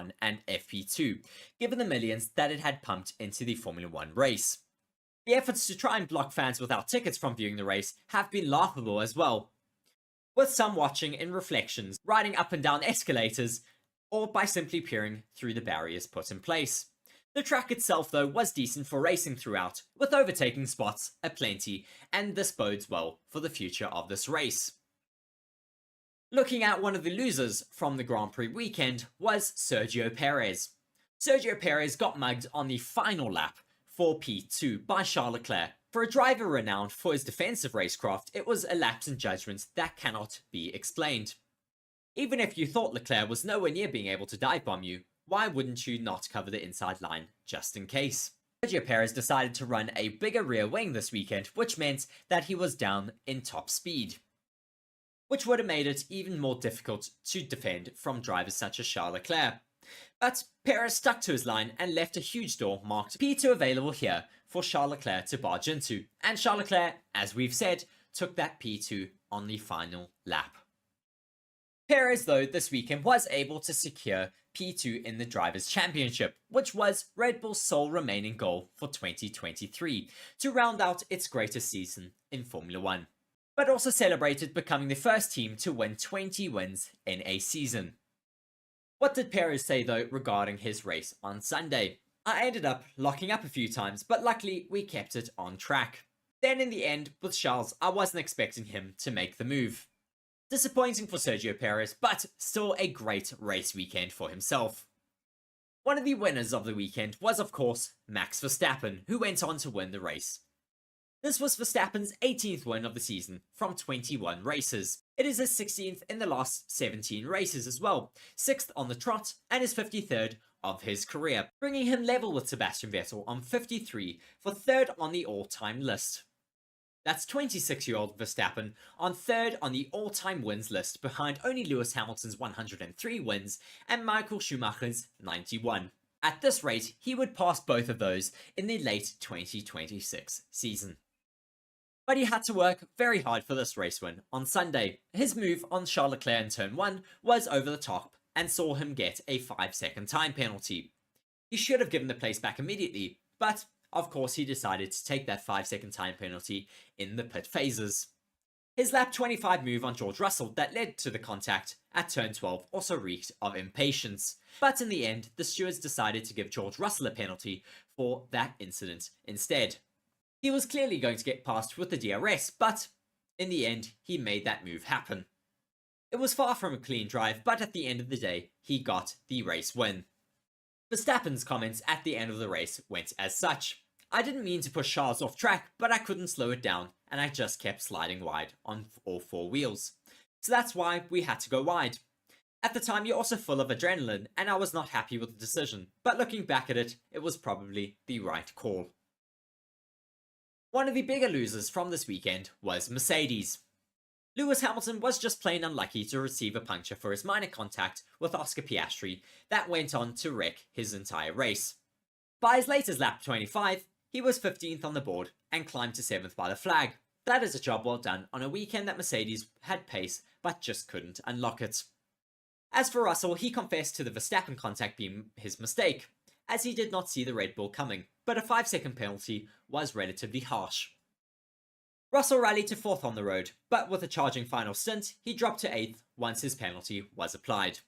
FP1 and FP2, given the millions that it had pumped into the Formula 1 race. The efforts to try and block fans without tickets from viewing the race have been laughable as well, with some watching in reflections, riding up and down escalators, or by simply peering through the barriers put in place. The track itself, though, was decent for racing throughout, with overtaking spots aplenty, and this bodes well for the future of this race. Looking at one of the losers from the Grand Prix weekend was Sergio Perez. Sergio Perez got mugged on the final lap for P2 by Charles Leclerc. For a driver renowned for his defensive racecraft, it was a lapse in judgment that cannot be explained. Even if you thought Leclerc was nowhere near being able to dive bomb you, why wouldn't you not cover the inside line just in case? Sergio Perez decided to run a bigger rear wing this weekend, which meant that he was down in top speed, which would have made it even more difficult to defend from drivers such as Charles Leclerc. But Perez stuck to his line and left a huge door marked P2 available here for Charles Leclerc to barge into, and Charles Leclerc, as we've said, took that P2 on the final lap. Perez, though, this weekend was able to secure P2 in the Drivers' Championship, which was Red Bull's sole remaining goal for 2023, to round out its greatest season in Formula 1, but also celebrated becoming the first team to win 20 wins in a season. What did Perez say, though, regarding his race on Sunday? I ended up locking up a few times, but luckily we kept it on track. Then in the end, with Charles, I wasn't expecting him to make the move. Disappointing for Sergio Perez, but still a great race weekend for himself. One of the winners of the weekend was, of course, Max Verstappen, who went on to win the race. This was Verstappen's 18th win of the season from 21 races. It is his 16th in the last 17 races as well, 6th on the trot, and his 53rd of his career, bringing him level with Sebastian Vettel on 53 for 3rd on the all-time list. That's 26-year-old Verstappen on 3rd on the all-time wins list, behind only Lewis Hamilton's 103 wins and Michael Schumacher's 91. At this rate, he would pass both of those in the late 2026 season. But he had to work very hard for this race win on Sunday. His move on Charles Leclerc in turn 1 was over the top and saw him get a 5-second time penalty. He should have given the place back immediately, but of course he decided to take that 5-second time penalty in the pit phases. His lap 25 move on George Russell that led to the contact at turn 12 also reeked of impatience, but in the end the stewards decided to give George Russell a penalty for that incident instead. He was clearly going to get past with the DRS, but in the end he made that move happen. It was far from a clean drive, but at the end of the day he got the race win. Verstappen's comments at the end of the race went as such: "I didn't mean to push Charles off track, but I couldn't slow it down, and I just kept sliding wide on all 4 wheels. So that's why we had to go wide. At the time you're also full of adrenaline, and I was not happy with the decision, but looking back at it, it was probably the right call." One of the bigger losers from this weekend was Mercedes. Lewis Hamilton was just plain unlucky to receive a puncture for his minor contact with Oscar Piastri that went on to wreck his entire race. By his latest lap 25, he was 15th on the board and climbed to 7th by the flag. That is a job well done on a weekend that Mercedes had pace but just couldn't unlock it. As for Russell, he confessed to the Verstappen contact being his mistake, as he did not see the Red Bull coming, but a 5-second penalty was relatively harsh. Russell rallied to 4th on the road, but with a charging final stint, he dropped to 8th once his penalty was applied.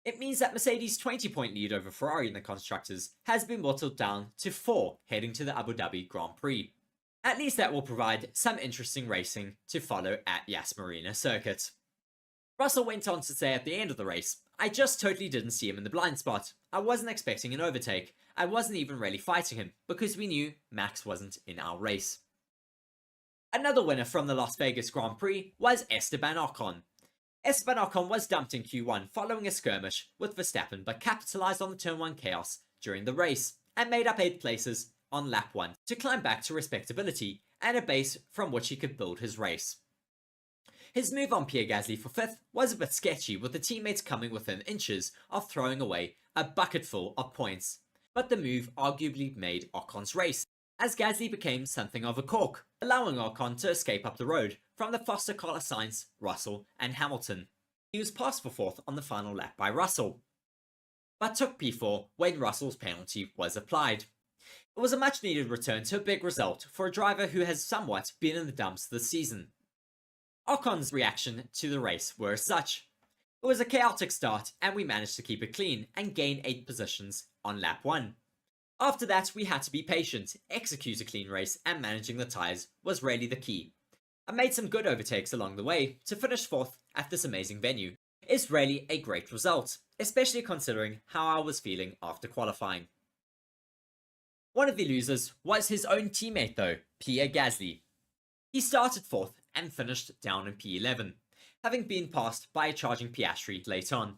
It means that Mercedes' 20-point lead over Ferrari in the Constructors has been whittled down to 4 heading to the Abu Dhabi Grand Prix. At least that will provide some interesting racing to follow at Yas Marina Circuit. Russell went on to say at the end of the race, "I just totally didn't see him in the blind spot. I wasn't expecting an overtake. I wasn't even really fighting him, because we knew Max wasn't in our race." Another winner from the Las Vegas Grand Prix was Esteban Ocon. Esteban Ocon was dumped in Q1 following a skirmish with Verstappen, but capitalized on the turn 1 chaos during the race and made up 8 places on lap 1 to climb back to respectability and a base from which he could build his race. His move on Pierre Gasly for 5th was a bit sketchy, with the teammates coming within inches of throwing away a bucketful of points, but the move arguably made Ocon's race, as Gasly became something of a cork, allowing Ocon to escape up the road from the Foster, Carlos Sainz, Russell and Hamilton. He was passed for 4th on the final lap by Russell. but took P4 when Russell's penalty was applied. It was a much needed return to a big result for a driver who has somewhat been in the dumps this season. Ocon's reaction to the race were as such. It was a chaotic start and we managed to keep it clean and gain 8 positions on lap 1. After that we had to be patient, execute a clean race, and managing the tyres was really the key. I made some good overtakes along the way to finish 4th at this amazing venue. It's really a great result, especially considering how I was feeling after qualifying. One of the losers was his own teammate though, Pierre Gasly. He started 4th and finished down in P11, having been passed by a charging Piastri late on.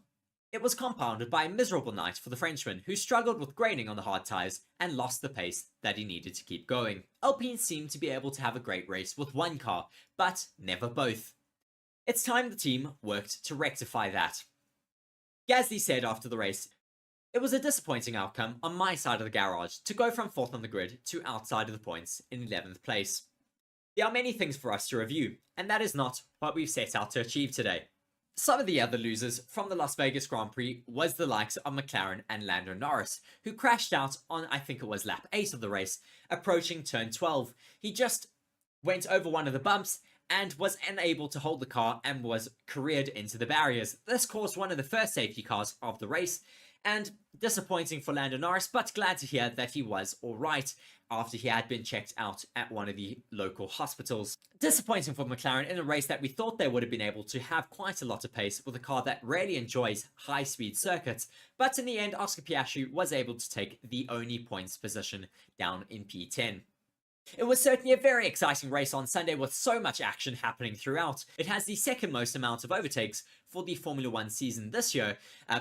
It was compounded by a miserable night for the Frenchman, who struggled with graining on the hard tyres and lost the pace that he needed to keep going. Alpine seemed to be able to have a great race with one car, but never both. It's time the team worked to rectify that. Gasly said after the race, "It was a disappointing outcome on my side of the garage to go from 4th on the grid to outside of the points in 11th place. There are many things for us to review, and that is not what we've set out to achieve today." Some of the other losers from the Las Vegas Grand Prix was the likes of McLaren and Lando Norris, who crashed out on, I think it was lap 8 of the race, approaching turn 12. He just went over one of the bumps and was unable to hold the car and was careered into the barriers. This caused one of the first safety cars of the race, and disappointing for Lando Norris, but glad to hear that he was alright after he had been checked out at one of the local hospitals. Disappointing for McLaren in a race that we thought they would have been able to have quite a lot of pace with a car that really enjoys high-speed circuits, but in the end Oscar Piastri was able to take the only points position down in P10. It was certainly a very exciting race on Sunday with so much action happening throughout. It has the second most amount of overtakes for the Formula 1 season this year,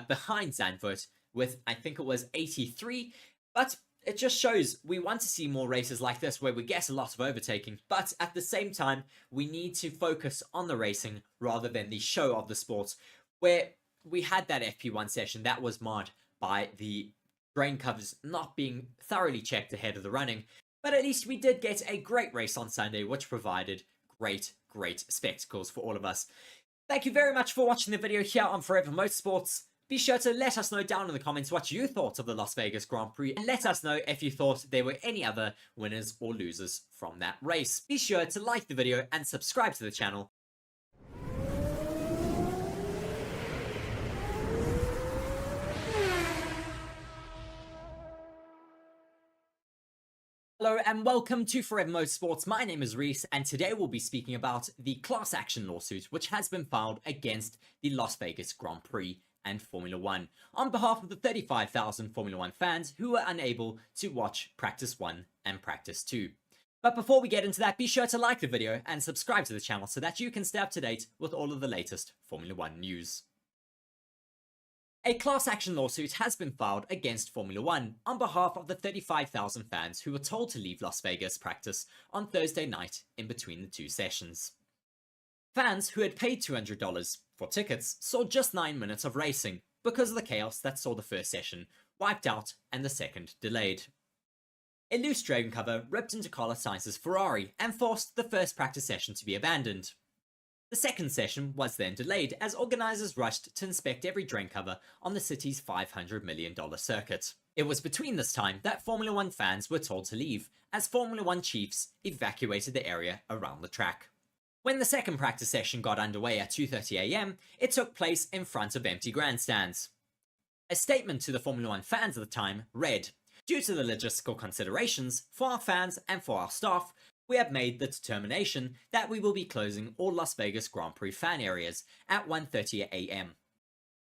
behind Zandvoort with, I think it was 83, but it just shows we want to see more races like this where we get a lot of overtaking, but at the same time we need to focus on the racing rather than the show of the sport, where we had that FP1 session that was marred by the drain covers not being thoroughly checked ahead of the running. But at least we did get a great race on Sunday, which provided great spectacles for all of us. Thank you very much for watching the video here on Forever Motorsports. Be sure to let us know down in the comments what you thought of the Las Vegas Grand Prix, and let us know if you thought there were any other winners or losers from that race. Be sure to like the video and subscribe to the channel. Hello and welcome to Forever Motorsports. My name is Reece, and today we'll be speaking about the class action lawsuit which has been filed against the Las Vegas Grand Prix and Formula 1 on behalf of the 35,000 Formula 1 fans who were unable to watch Practice 1 and Practice 2. But before we get into that, be sure to like the video and subscribe to the channel so that you can stay up to date with all of the latest Formula 1 news. A class action lawsuit has been filed against Formula 1 on behalf of the 35,000 fans who were told to leave Las Vegas practice on Thursday night in between the two sessions. Fans who had paid $200 for tickets saw just 9 minutes of racing because of the chaos that saw the first session wiped out and the second delayed. A loose drain cover ripped into Carlos Sainz's Ferrari and forced the first practice session to be abandoned. The second session was then delayed as organisers rushed to inspect every drain cover on the city's $500 million circuit. It was between this time that Formula 1 fans were told to leave, as Formula 1 chiefs evacuated the area around the track. When the second practice session got underway at 2:30 AM, it took place in front of empty grandstands. A statement to the Formula 1 fans at the time read, "Due to the logistical considerations for our fans and for our staff, we have made the determination that we will be closing all Las Vegas Grand Prix fan areas at 1:30 AM.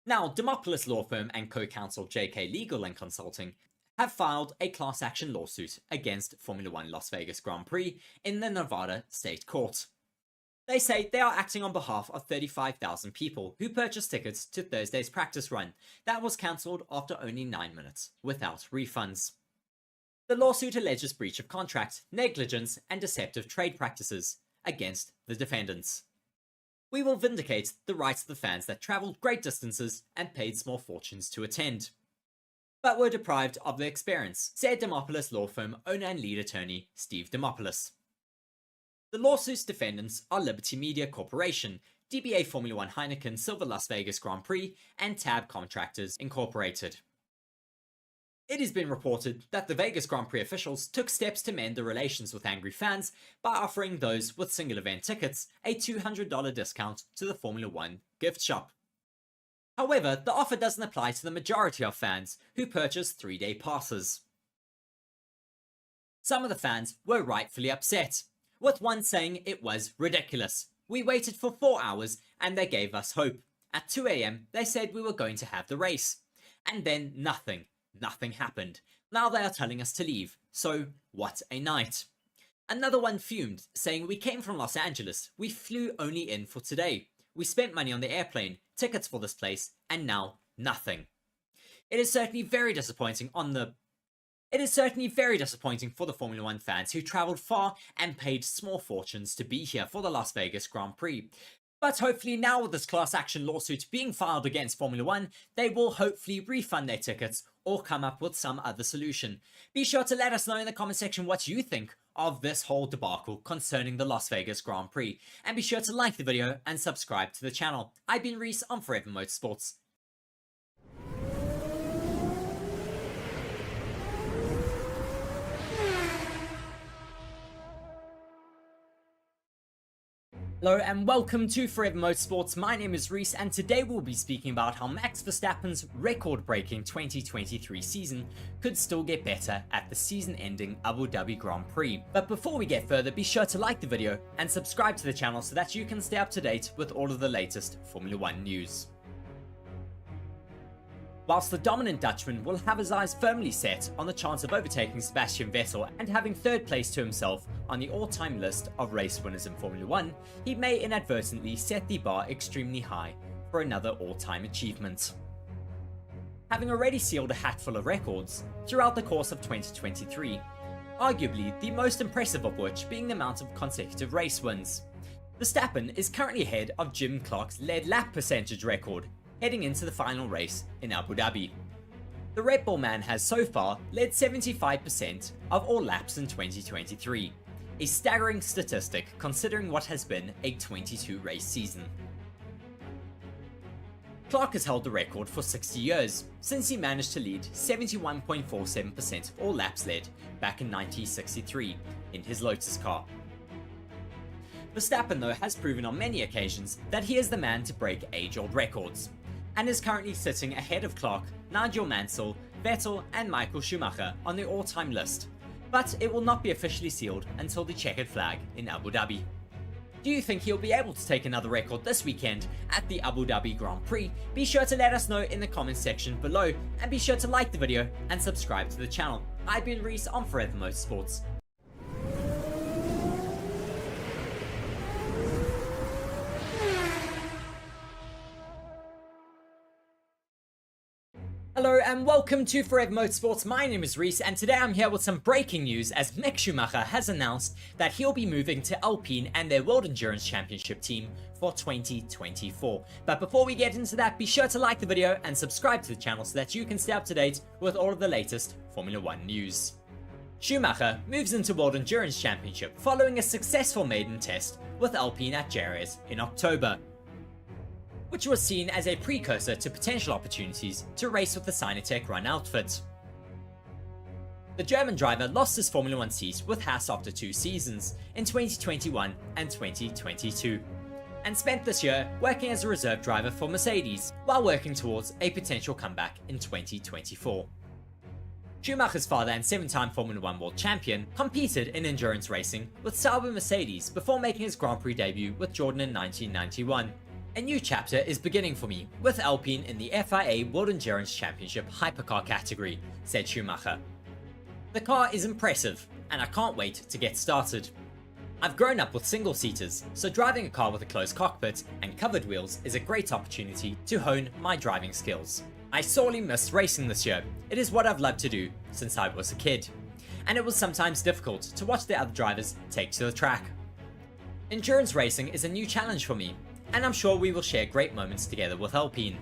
Now, Demopoulos law firm and co-counsel JK Legal and Consulting have filed a class action lawsuit against Formula 1 Las Vegas Grand Prix in the Nevada State Court. They say they are acting on behalf of 35,000 people who purchased tickets to Thursday's practice run that was cancelled after only 9 minutes without refunds. The lawsuit alleges breach of contract, negligence, and deceptive trade practices against the defendants. We will vindicate the rights of the fans that travelled great distances and paid small fortunes to attend, but were deprived of the experience, said Demopoulos law firm owner and lead attorney Steve Demopoulos. The lawsuit's defendants are Liberty Media Corporation, DBA Formula 1 Heineken Silver Las Vegas Grand Prix, and Tab Contractors Incorporated. It has been reported that the Vegas Grand Prix officials took steps to mend the relations with angry fans by offering those with single event tickets a $200 discount to the Formula 1 gift shop. However, the offer doesn't apply to the majority of fans who purchase 3-day passes. Some of the fans were rightfully upset, with one saying it was ridiculous. We waited for 4 hours and they gave us hope. At 2 AM they said we were going to have the race. And then nothing happened. Now they are telling us to leave. So what a night. Another one fumed, saying we came from Los Angeles. We flew only in for today. We spent money on the airplane, tickets for this place, and now nothing. It is certainly very disappointing for the Formula 1 fans who travelled far and paid small fortunes to be here for the Las Vegas Grand Prix. But hopefully now with this class action lawsuit being filed against Formula 1, they will hopefully refund their tickets or come up with some other solution. Be sure to let us know in the comment section what you think of this whole debacle concerning the Las Vegas Grand Prix. And be sure to like the video and subscribe to the channel. I've been Reece on Forever Motorsports. Hello and welcome to Forever Motorsports. My name is Reece and today we'll be speaking about how Max Verstappen's record-breaking 2023 season could still get better at the season-ending Abu Dhabi Grand Prix. But before we get further, be sure to like the video and subscribe to the channel so that you can stay up to date with all of the latest Formula 1 news. Whilst the dominant Dutchman will have his eyes firmly set on the chance of overtaking Sebastian Vettel and having third place to himself on the all-time list of race winners in Formula 1, he may inadvertently set the bar extremely high for another all-time achievement. Having already sealed a hatful of records throughout the course of 2023, arguably the most impressive of which being the amount of consecutive race wins. Verstappen is currently ahead of Jim Clark's lead lap percentage record, heading into the final race in Abu Dhabi. The Red Bull man has so far led 75% of all laps in 2023, a staggering statistic considering what has been a 22-race season. Clark has held the record for 60 years, since he managed to lead 71.47% of all laps led back in 1963 in his Lotus car. Verstappen though has proven on many occasions that he is the man to break age-old records, and is currently sitting ahead of Clark, Nigel Mansell, Vettel and Michael Schumacher on the all-time list, but it will not be officially sealed until the checkered flag in Abu Dhabi. Do you think he'll be able to take another record this weekend at the Abu Dhabi Grand Prix? Be sure to let us know in the comments section below, and be sure to like the video and subscribe to the channel. I've been Reece on Forever Motorsports. Hello and welcome to Forever Motorsports. My name is Reece and today I'm here with some breaking news as Mick Schumacher has announced that he'll be moving to Alpine and their World Endurance Championship team for 2024. But before we get into that, be sure to like the video and subscribe to the channel so that you can stay up to date with all of the latest Formula 1 news. Schumacher moves into World Endurance Championship following a successful maiden test with Alpine at Jerez in October, which was seen as a precursor to potential opportunities to race with the Sinatec Run outfit. The German driver lost his Formula 1 seat with Haas after 2 seasons in 2021 and 2022, and spent this year working as a reserve driver for Mercedes while working towards a potential comeback in 2024. Schumacher's father and 7-time Formula 1 world champion competed in endurance racing with Sauber Mercedes before making his Grand Prix debut with Jordan in 1991. A new chapter is beginning for me, with Alpine in the FIA World Endurance Championship Hypercar category, said Schumacher. The car is impressive, and I can't wait to get started. I've grown up with single-seaters, so driving a car with a closed cockpit and covered wheels is a great opportunity to hone my driving skills. I sorely miss racing this year. It is what I've loved to do since I was a kid, and it was sometimes difficult to watch the other drivers take to the track. Endurance racing is a new challenge for me, and I'm sure we will share great moments together with Alpine.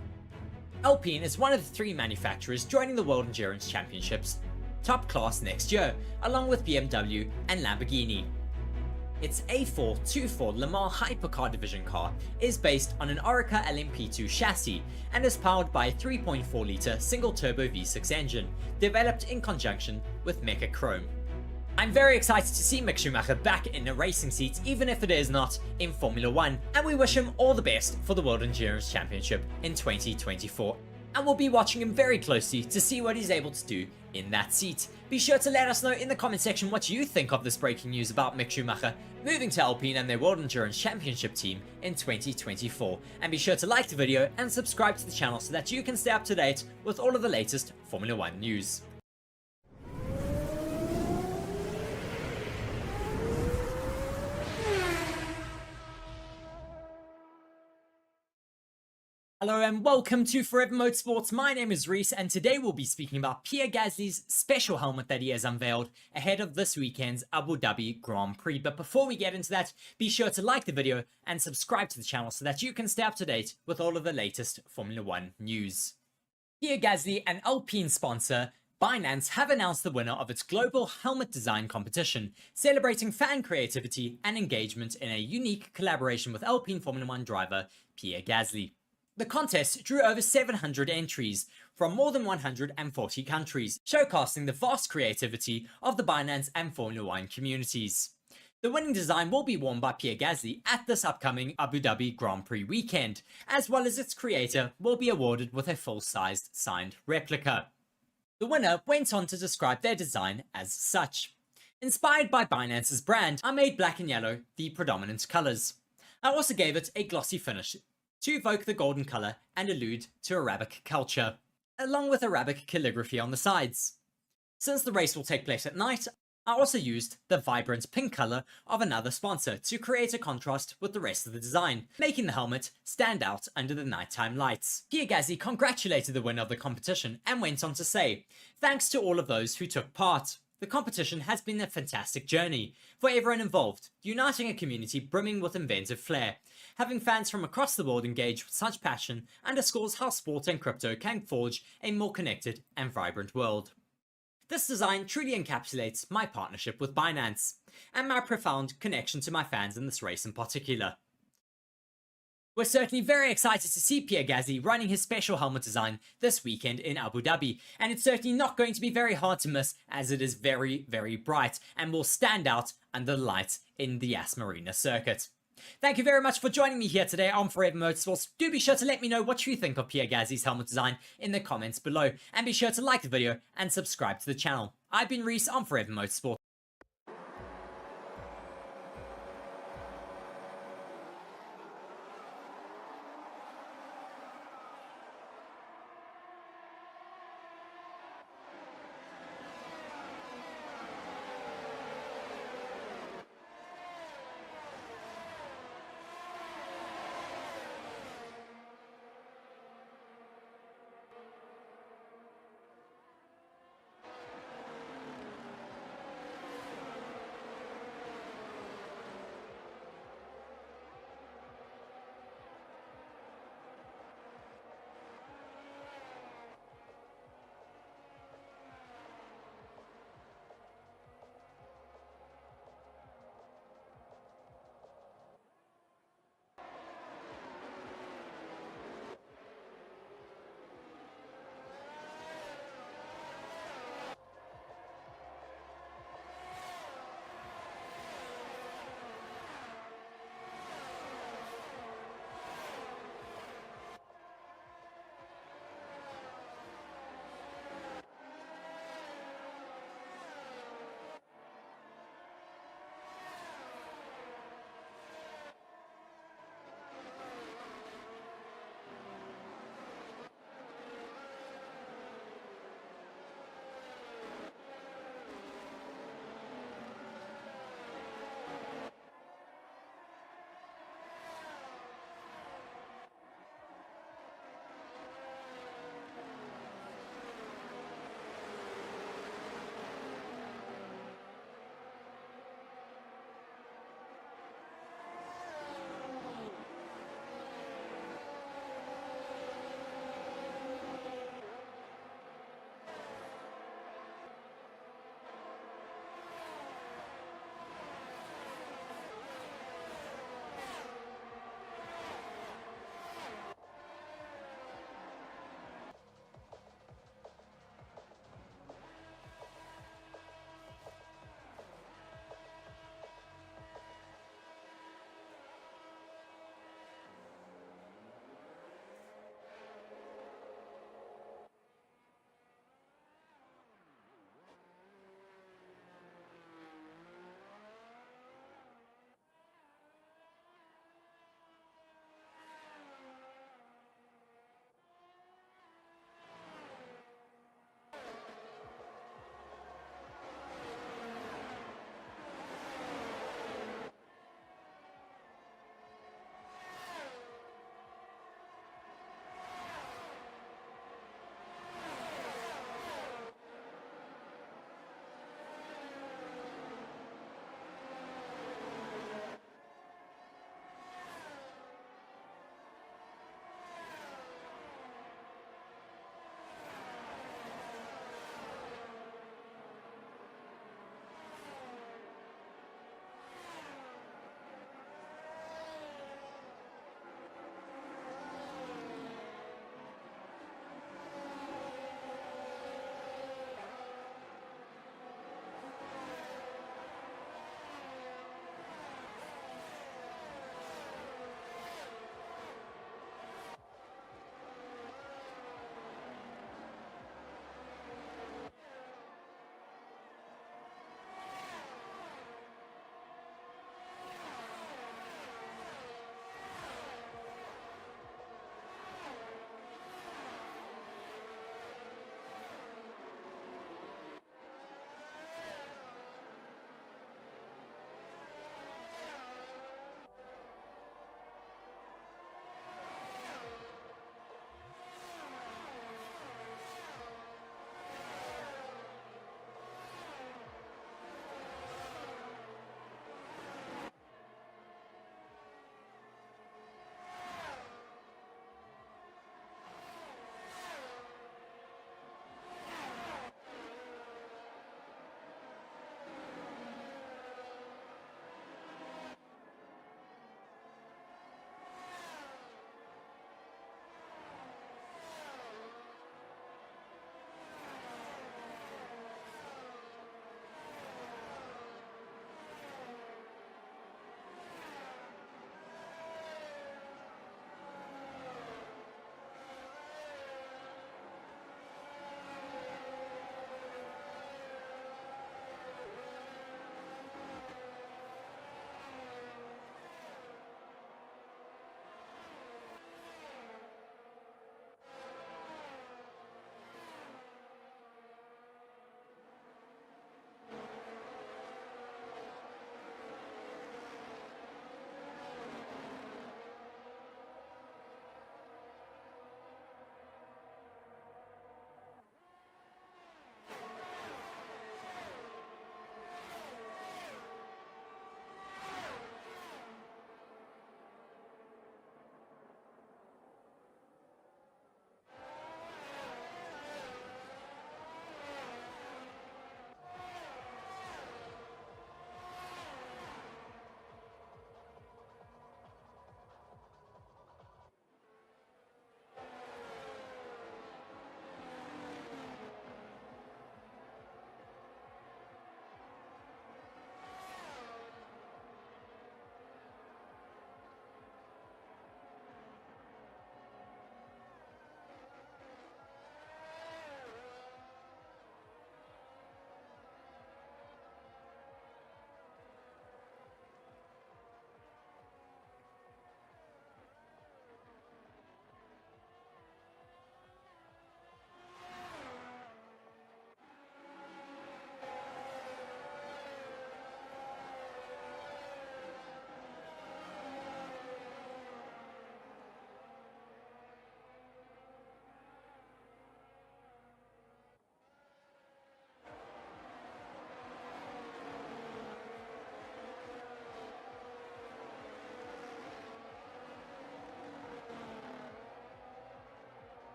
Alpine is one of the 3 manufacturers joining the World Endurance Championships top class next year, along with BMW and Lamborghini. Its A424 Le Mans Hypercar Division car is based on an Orica LMP2 chassis and is powered by a 3.4-litre single-turbo V6 engine, developed in conjunction with Mecha Chrome. I'm very excited to see Mick Schumacher back in a racing seat, even if it is not in Formula 1, and we wish him all the best for the World Endurance Championship in 2024. And we'll be watching him very closely to see what he's able to do in that seat. Be sure to let us know in the comment section what you think of this breaking news about Mick Schumacher moving to Alpine and their World Endurance Championship team in 2024. And be sure to like the video and subscribe to the channel so that you can stay up to date with all of the latest Formula 1 news. Hello and welcome to Forever Motorsports. My name is Reece and today we'll be speaking about Pierre Gasly's special helmet that he has unveiled ahead of this weekend's Abu Dhabi Grand Prix. But before we get into that, be sure to like the video and subscribe to the channel so that you can stay up to date with all of the latest Formula 1 news. Pierre Gasly and Alpine sponsor Binance have announced the winner of its global helmet design competition, celebrating fan creativity and engagement in a unique collaboration with Alpine Formula 1 driver Pierre Gasly. The contest drew over 700 entries from more than 140 countries, showcasing the vast creativity of the Binance and Formula 1 communities. The winning design will be worn by Pierre Gasly at this upcoming Abu Dhabi Grand Prix weekend, as well as its creator will be awarded with a full-sized signed replica. The winner went on to describe their design as such. Inspired by Binance's brand, I made black and yellow the predominant colours. I also gave it a glossy finish to evoke the golden colour and allude to Arabic culture, along with Arabic calligraphy on the sides. Since the race will take place at night, I also used the vibrant pink colour of another sponsor to create a contrast with the rest of the design, making the helmet stand out under the nighttime lights. Pierre Gasly congratulated the winner of the competition and went on to say, "Thanks to all of those who took part. The competition has been a fantastic journey for everyone involved, uniting a community brimming with inventive flair. Having fans from across the world engage with such passion underscores how sport and crypto can forge a more connected and vibrant world. This design truly encapsulates my partnership with Binance and my profound connection to my fans in this race in particular." We're certainly very excited to see Pierre Gasly running his special helmet design this weekend in Abu Dhabi, and it's certainly not going to be very hard to miss as it is very, very bright and will stand out under the lights in the Yas Marina Circuit. Thank you very much for joining me here today on Forever Motorsports. Do be sure to let me know what you think of Pierre Gasly's helmet design in the comments below, and be sure to like the video and subscribe to the channel. I've been Reece on Forever Motorsports.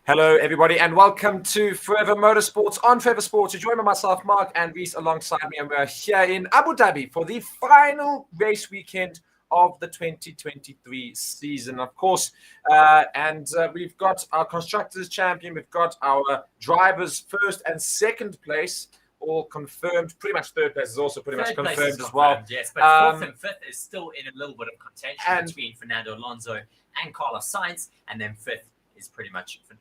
Hello, everybody, and welcome to Forever Motorsports on Forever Sports. You're joined by myself, Mark, and Reece alongside me, and we're here in Abu Dhabi for the final race weekend of the 2023 season, of course. We've got our Constructors Champion, we've got our drivers first and second place all confirmed. Pretty much third place is also pretty much confirmed as well. Yes, but fourth and fifth is still in a little bit of contention between Fernando Alonso and Carlos Sainz, and then fifth is pretty much fifth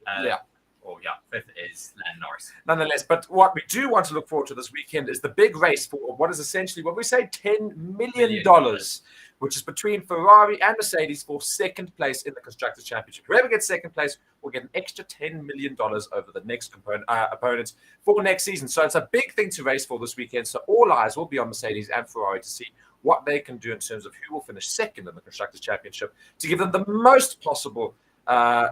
is Lando Norris. Nonetheless, but what we do want to look forward to this weekend is the big race for what is essentially what we say $10 million, which is between Ferrari and Mercedes for second place in the Constructors' Championship. Whoever gets second place will get an extra $10 million over the next opponents for next season. So it's a big thing to race for this weekend. So all eyes will be on Mercedes and Ferrari to see what they can do in terms of who will finish second in the Constructors' Championship to give them the most possible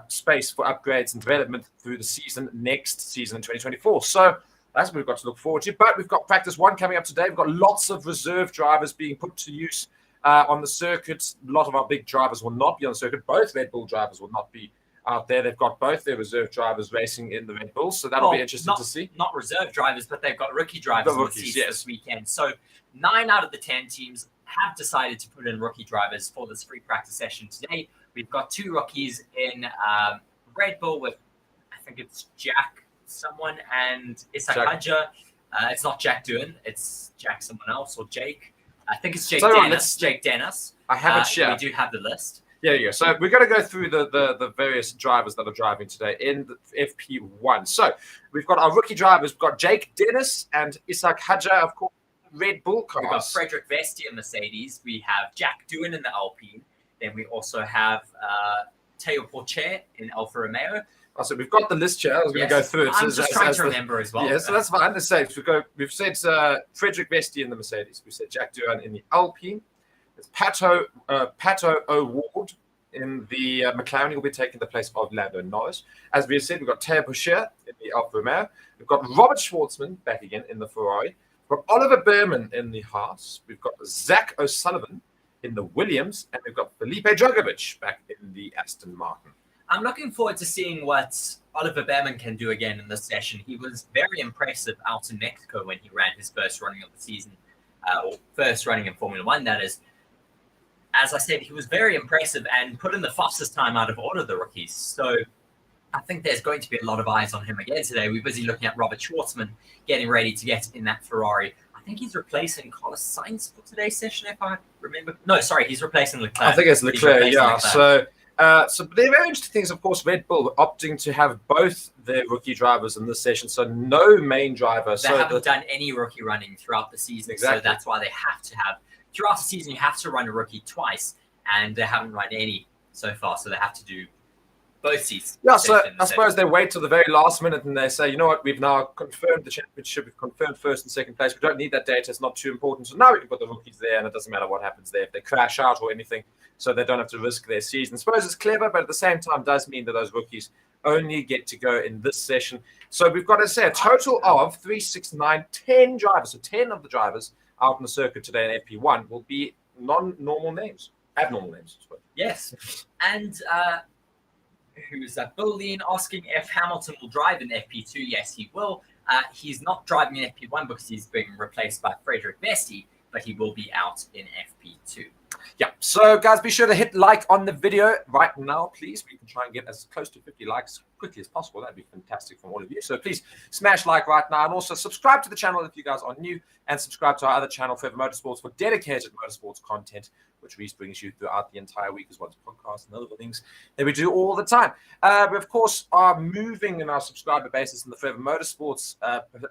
space for upgrades and development through the season next season in 2024. So that's what we've got to look forward to. But we've got practice one coming up today. We've got lots of reserve drivers being put to use on the circuit. A lot of our big drivers will not be on the circuit. Both Red Bull drivers will not be out there. They've got both their reserve drivers racing in the Red Bulls, so that'll be interesting to see. Not reserve drivers, but they've got rookie drivers this weekend. So 9 out of the 10 teams have decided to put in rookie drivers for this free practice session today. We've got 2 rookies in Red Bull with, I think it's Jack someone and Ishak Hadja. It's not Jack Doohan, it's Jack someone else or Jake. I think it's Jake Dennis. Jake Dennis. I have it shared. We do have the list. Yeah. So we're going to go through the various drivers that are driving today in the FP1. So we've got our rookie drivers. We've got Jake Dennis and Ishak Hadja, of course, Red Bull cars. We've got Frederick Vesti in Mercedes. We have Jack Doohan in the Alpine. Then we also have Teo Porcher in Alfa Romeo. So we've got the list here. I was going to go through it. I'm just trying to remember as well. Yeah, so that's fine. Let's say we've said Frederick Vesti in the Mercedes. We said Jack Doohan in the Alpine. There's Pato O'Ward in the McLaren. He'll be taking the place of Lando Norris. As we have said, we've got Teo Porcher in the Alfa Romeo. We've got Robert Schwartzman back again in the Ferrari. We've got Oliver Behrman in the Haas. We've got Zach O'Sullivan in the Williams, and we've got Felipe Drugovich back in the Aston Martin. I'm looking forward to seeing what Oliver Behrman can do again in this session. He was very impressive out in Mexico when he ran his first running of the season, or first running in Formula One, that is. As I said, he was very impressive and put in the fastest time out of all of the rookies. So I think there's going to be a lot of eyes on him again today. We're busy looking at Robert Schwartzman getting ready to get in that Ferrari. I think he's replacing Carlos Sainz for today's session, if I remember. No, sorry, he's replacing Leclerc. I think it's Leclerc, yeah. So they're very interesting things. Of course, Red Bull opting to have both their rookie drivers in this session, so no main driver. They haven't done any rookie running throughout the season, exactly. So that's why they have to have. Throughout the season, you have to run a rookie twice, and they haven't run any so far, so they have to do both seasons. Yeah, so I suppose they wait till the very last minute and they say, you know what, we've now confirmed the championship, we've confirmed first and second place, we don't need that data, it's not too important, so now we can put the rookies there, and it doesn't matter what happens there if they crash out or anything, so they don't have to risk their season. I suppose it's clever, but at the same time does mean that those rookies only get to go in this session. So we've got to say a total of 3, 6, 9, 10 drivers, so 10 of the drivers out on the circuit today in FP1 will be abnormal names, I suppose. Yes, and who is that? Bolin asking if Hamilton will drive in FP2. Yes, he will. He's not driving in FP1 because he's being replaced by Frederick Vesti, but he will be out in FP2. Yeah, so guys, be sure to hit like on the video right now, please. We can try and get as close to 50 likes quickly as possible. That'd be fantastic from all of you. So please smash like right now, and also subscribe to the channel if you guys are new, and subscribe to our other channel, Forever Motorsports, for dedicated motorsports content, which Reece brings you throughout the entire week, as well as podcasts and other things that we do all the time. We, of course, are moving in our subscriber basis in the Forever Motorsports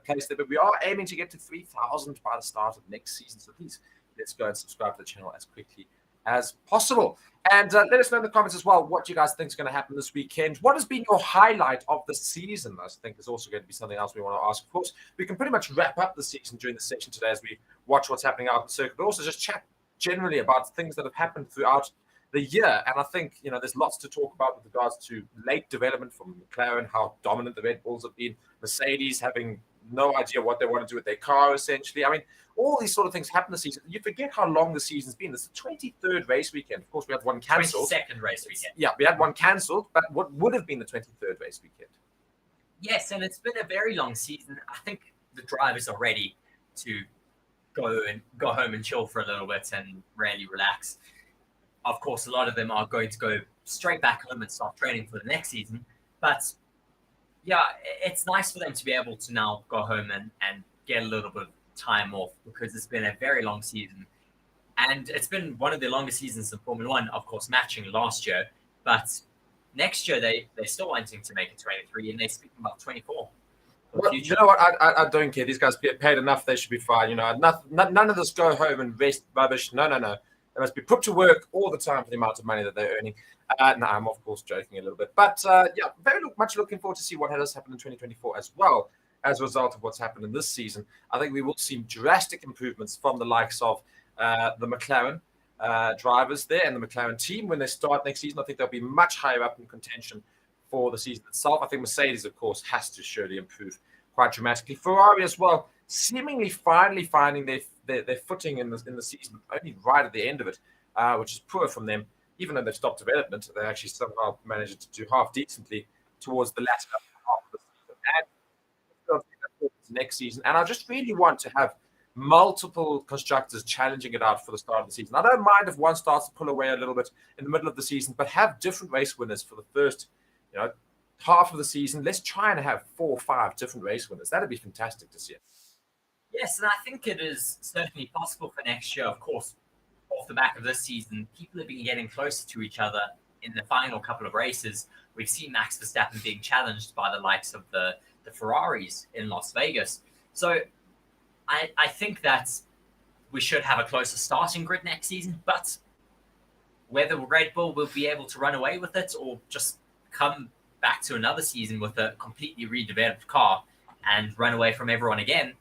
place there, but we are aiming to get to 3,000 by the start of next season. So please, let's go and subscribe to the channel as quickly as possible. And let us know in the comments as well what you guys think is going to happen this weekend. What has been your highlight of the season? I think is also going to be something else we want to ask. Of course, we can pretty much wrap up the season during the session today as we watch what's happening out in the circuit, but also just chat generally about things that have happened throughout the year. And I think, you know, there's lots to talk about with regards to late development from McLaren, how dominant the Red Bulls have been, Mercedes having no idea what they want to do with their car, essentially. I mean, all these sort of things happen this season. You forget how long the season's been. It's the 23rd race weekend. Of course, we had one cancelled. 22nd race weekend. Yeah, we had one cancelled, but what would have been the 23rd race weekend? Yes, and it's been a very long season. I think the drivers are ready to go home and chill for a little bit and really relax. Of course, a lot of them are going to go straight back home and start training for the next season. But yeah, it's nice for them to be able to now go home and get a little bit of time off, because it's been a very long season. And it's been one of the longest seasons in Formula One, of course, matching last year. But next year, they're still wanting to make it 23, and they're speaking about 24. Well, you know what? I don't care. These guys get paid enough. They should be fine. You know, none of this go home and rest rubbish. No. They must be put to work all the time for the amount of money that they're earning. No, I'm of course joking a little bit. But yeah, very much looking forward to see what has happened in 2024 as well, as a result of what's happened in this season. I think we will see drastic improvements from the likes of the McLaren drivers there and the McLaren team when they start next season. I think they'll be much higher up in contention for the season itself. I think Mercedes, of course, has to surely improve quite dramatically. Ferrari as well, seemingly finally finding their footing in the season, only right at the end of it, which is poor from them. Even though they've stopped development, they actually somehow managed to do half decently towards the latter half of the season. And next season, and I just really want to have multiple constructors challenging it out for the start of the season. I don't mind if one starts to pull away a little bit in the middle of the season, but have different race winners for the first, half of the season. Let's try and have 4 or 5 different race winners. That'd be fantastic to see. Yes, and I think it is certainly possible for next year. Of course, off the back of this season, people have been getting closer to each other in the final couple of races. We've seen Max Verstappen being challenged by the likes of the Ferraris in Las Vegas. So I think that we should have a closer starting grid next season, but whether Red Bull will be able to run away with it or just come back to another season with a completely redeveloped car and run away from everyone again,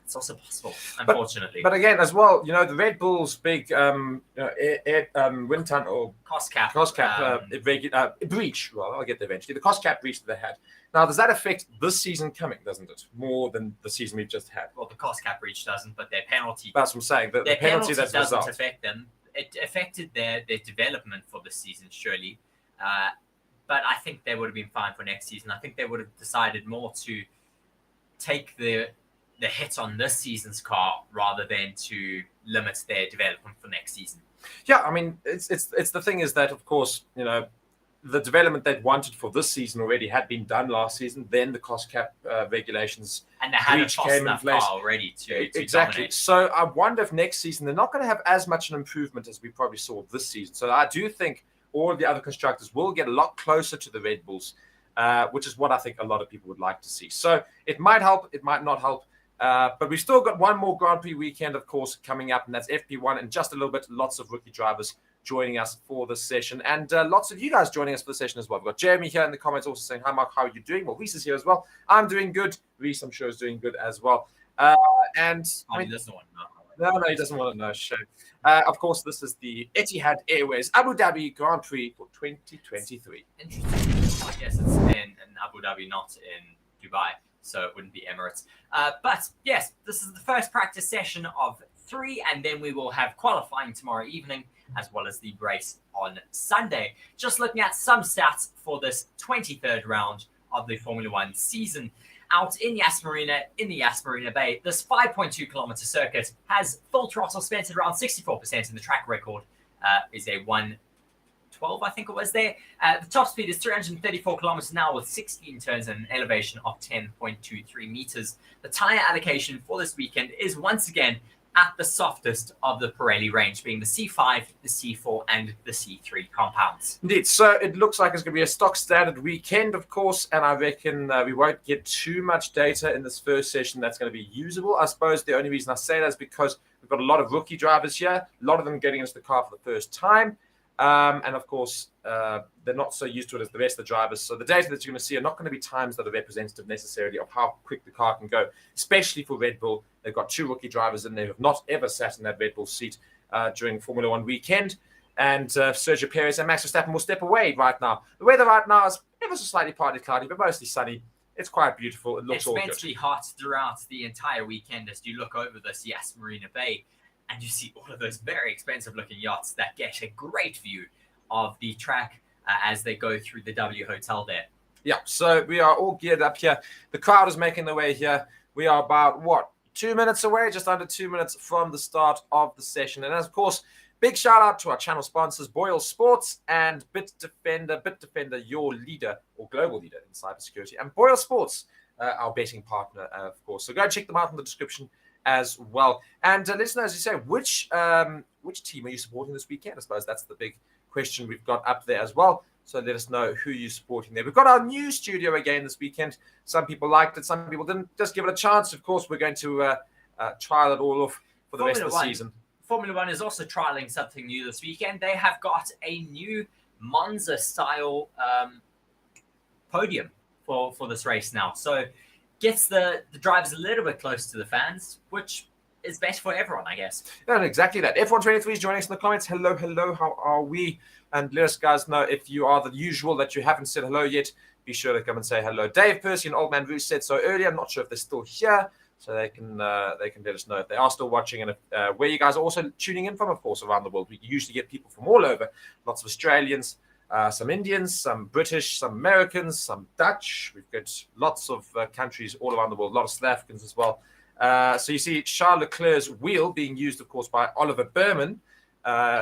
it's also possible, unfortunately. But again, as well, the Red Bull's big wind tunnel or cost cap breach. Well, I'll get there eventually. The cost cap breach that they had. Now, does that affect this season coming? Doesn't it? More than the season we've just had. Well, the cost cap breach doesn't, but their penalty. That's what I'm saying. The penalty that doesn't affect them. It affected their development for this season, surely. But I think they would have been fine for next season. I think they would have decided more to take the hit on this season's car rather than to limit their development for next season. Yeah, I mean, it's the thing is that, of course, the development they'd wanted for this season already had been done last season. Then the cost cap regulations and they had a fast enough car already to exactly. Dominate. So I wonder if next season they're not going to have as much an improvement as we probably saw this season. So I do think all of the other constructors will get a lot closer to the Red Bulls, which is what I think a lot of people would like to see. So it might help, it might not help. But we've still got one more Grand Prix weekend, of course, coming up, and that's FP1 in just a little bit. Lots of rookie drivers joining us for this session, and lots of you guys joining us for the session as well. We've got Jeremy here in the comments also saying, "Hi, Mark, how are you doing?" Well, Reece is here as well. I'm doing good. Reece, I'm sure, is doing good as well. And he doesn't want to know. No, he doesn't want to know. Sure. Of course, this is the Etihad Airways Abu Dhabi Grand Prix for 2023. Interesting. I guess it's in Abu Dhabi, not in Dubai. So it wouldn't be Emirates. But yes, this is the first practice session of 3, and then we will have qualifying tomorrow evening, as well as the race on Sunday. Just looking at some stats for this 23rd round of the Formula One season. Out in Yas Marina, in the Yas Marina Bay, this 5.2-kilometer circuit has full throttle spent at around 64%, and the track record is a 1:12, I think it was there. The top speed is 334 kilometers an hour with 16 turns and an elevation of 10.23 meters. The tire allocation for this weekend is once again at the softest of the Pirelli range, being the C5, the C4, and the C3 compounds. Indeed. So it looks like it's going to be a stock standard weekend, of course, and I reckon we won't get too much data in this first session that's going to be usable. I suppose the only reason I say that is because we've got a lot of rookie drivers here, a lot of them getting into the car for the first time. And of course, they're not so used to it as the rest of the drivers. So the data that you're going to see are not going to be times that are representative necessarily of how quick the car can go, especially for Red Bull. They've got 2 rookie drivers in there who have not ever sat in that Red Bull seat during Formula One weekend. And Sergio Perez and Max Verstappen will step away right now. The weather right now is ever so slightly partly cloudy, but mostly sunny. It's quite beautiful. It looks It's all meant good. to be hot throughout the entire weekend as you look over this Yas Marina Bay and you see all of those very expensive looking yachts that get a great view of the track as they go through the W Hotel there. Yeah, so we are all geared up here. The crowd is making their way here. We are about, 2 minutes away, just under 2 minutes from the start of the session. And of course, big shout out to our channel sponsors, BOYLESPORTS and BITDEFENDER. BITDEFENDER, your leader or global leader in cybersecurity. And BOYLESPORTS, our betting partner, of course. So go check them out in the description as well. And let us know, as you say, which team are you supporting this weekend? I suppose that's the big question we've got up there as well. So let us know who you're supporting there. We've got our new studio again this weekend. Some people liked it. Some people didn't. Just give it a chance. Of course, we're going to trial it all off for the rest of the season. Formula One is also trialing something new this weekend. They have got a new Monza-style podium for this race now. So gets the drivers a little bit close to the fans, which is best for everyone, I guess. Yeah, exactly that. F123 is joining us in the comments. Hello, hello. How are we? And let us guys know if you are the usual that you haven't said hello yet. Be sure to come and say hello. Dave Percy and Old Man Bruce said so earlier. I'm not sure if they're still here, so they can let us know if they are still watching and if, where you guys are also tuning in from, of course, around the world. We usually get people from all over. Lots of Australians, some Indians, some British, some Americans, some Dutch. We've got lots of countries all around the world. A lot of South Africans as well. So you see Charles Leclerc's wheel being used, of course, by Oliver Behrman,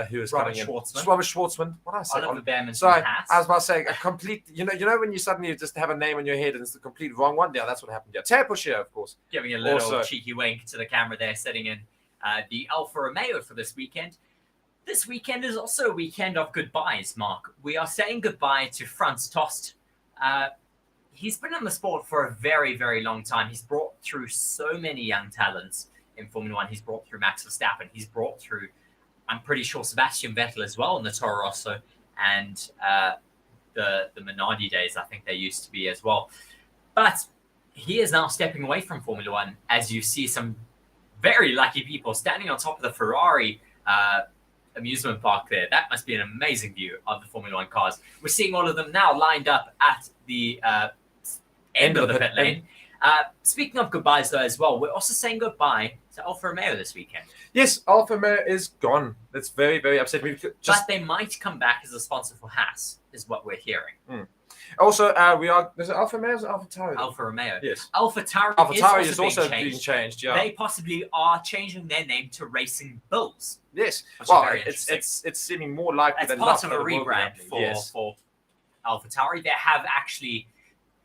who is Robert coming in. Schwartzman. Robert Schwartzman. What did I say? Oliver Behrman's Sorry, hat. I was about to say a complete. You know when you suddenly just have a name in your head and it's the complete wrong one. Yeah, that's what happened. Yeah, Teo Pushia, of course. Giving a little Also, cheeky wink to the camera there, sitting in the Alfa Romeo for this weekend. This weekend is also a weekend of goodbyes, Mark. We are saying goodbye to Franz Tost. He's been in the sport for a very, very long time. He's brought through so many young talents in Formula One. He's brought through Max Verstappen. He's brought through, I'm pretty sure, Sebastian Vettel as well in the Toro Rosso and the Minardi days, I think they used to be as well. But he is now stepping away from Formula One as you see some very lucky people standing on top of the Ferrari amusement park there. That must be an amazing view of the Formula One cars. We're seeing all of them now lined up at the end of the pit lane. Speaking of goodbyes, though, as well, we're also saying goodbye to Alfa Romeo this weekend. yes, Alfa Romeo is gone. That's very, very upsetting. But they might come back as a sponsor for Haas, is what we're hearing. Also, there's Alfa Romeo or Alfa Tauri? Alfa Romeo. Yes. Alfa Alfa Tauri is is also being being changed. Yeah. They possibly are changing their name to Racing Bulls. Yes. Which is Well, very it's seeming more likely That's than part not of a that it will be rebrand happening. for Alfa Tauri. They have actually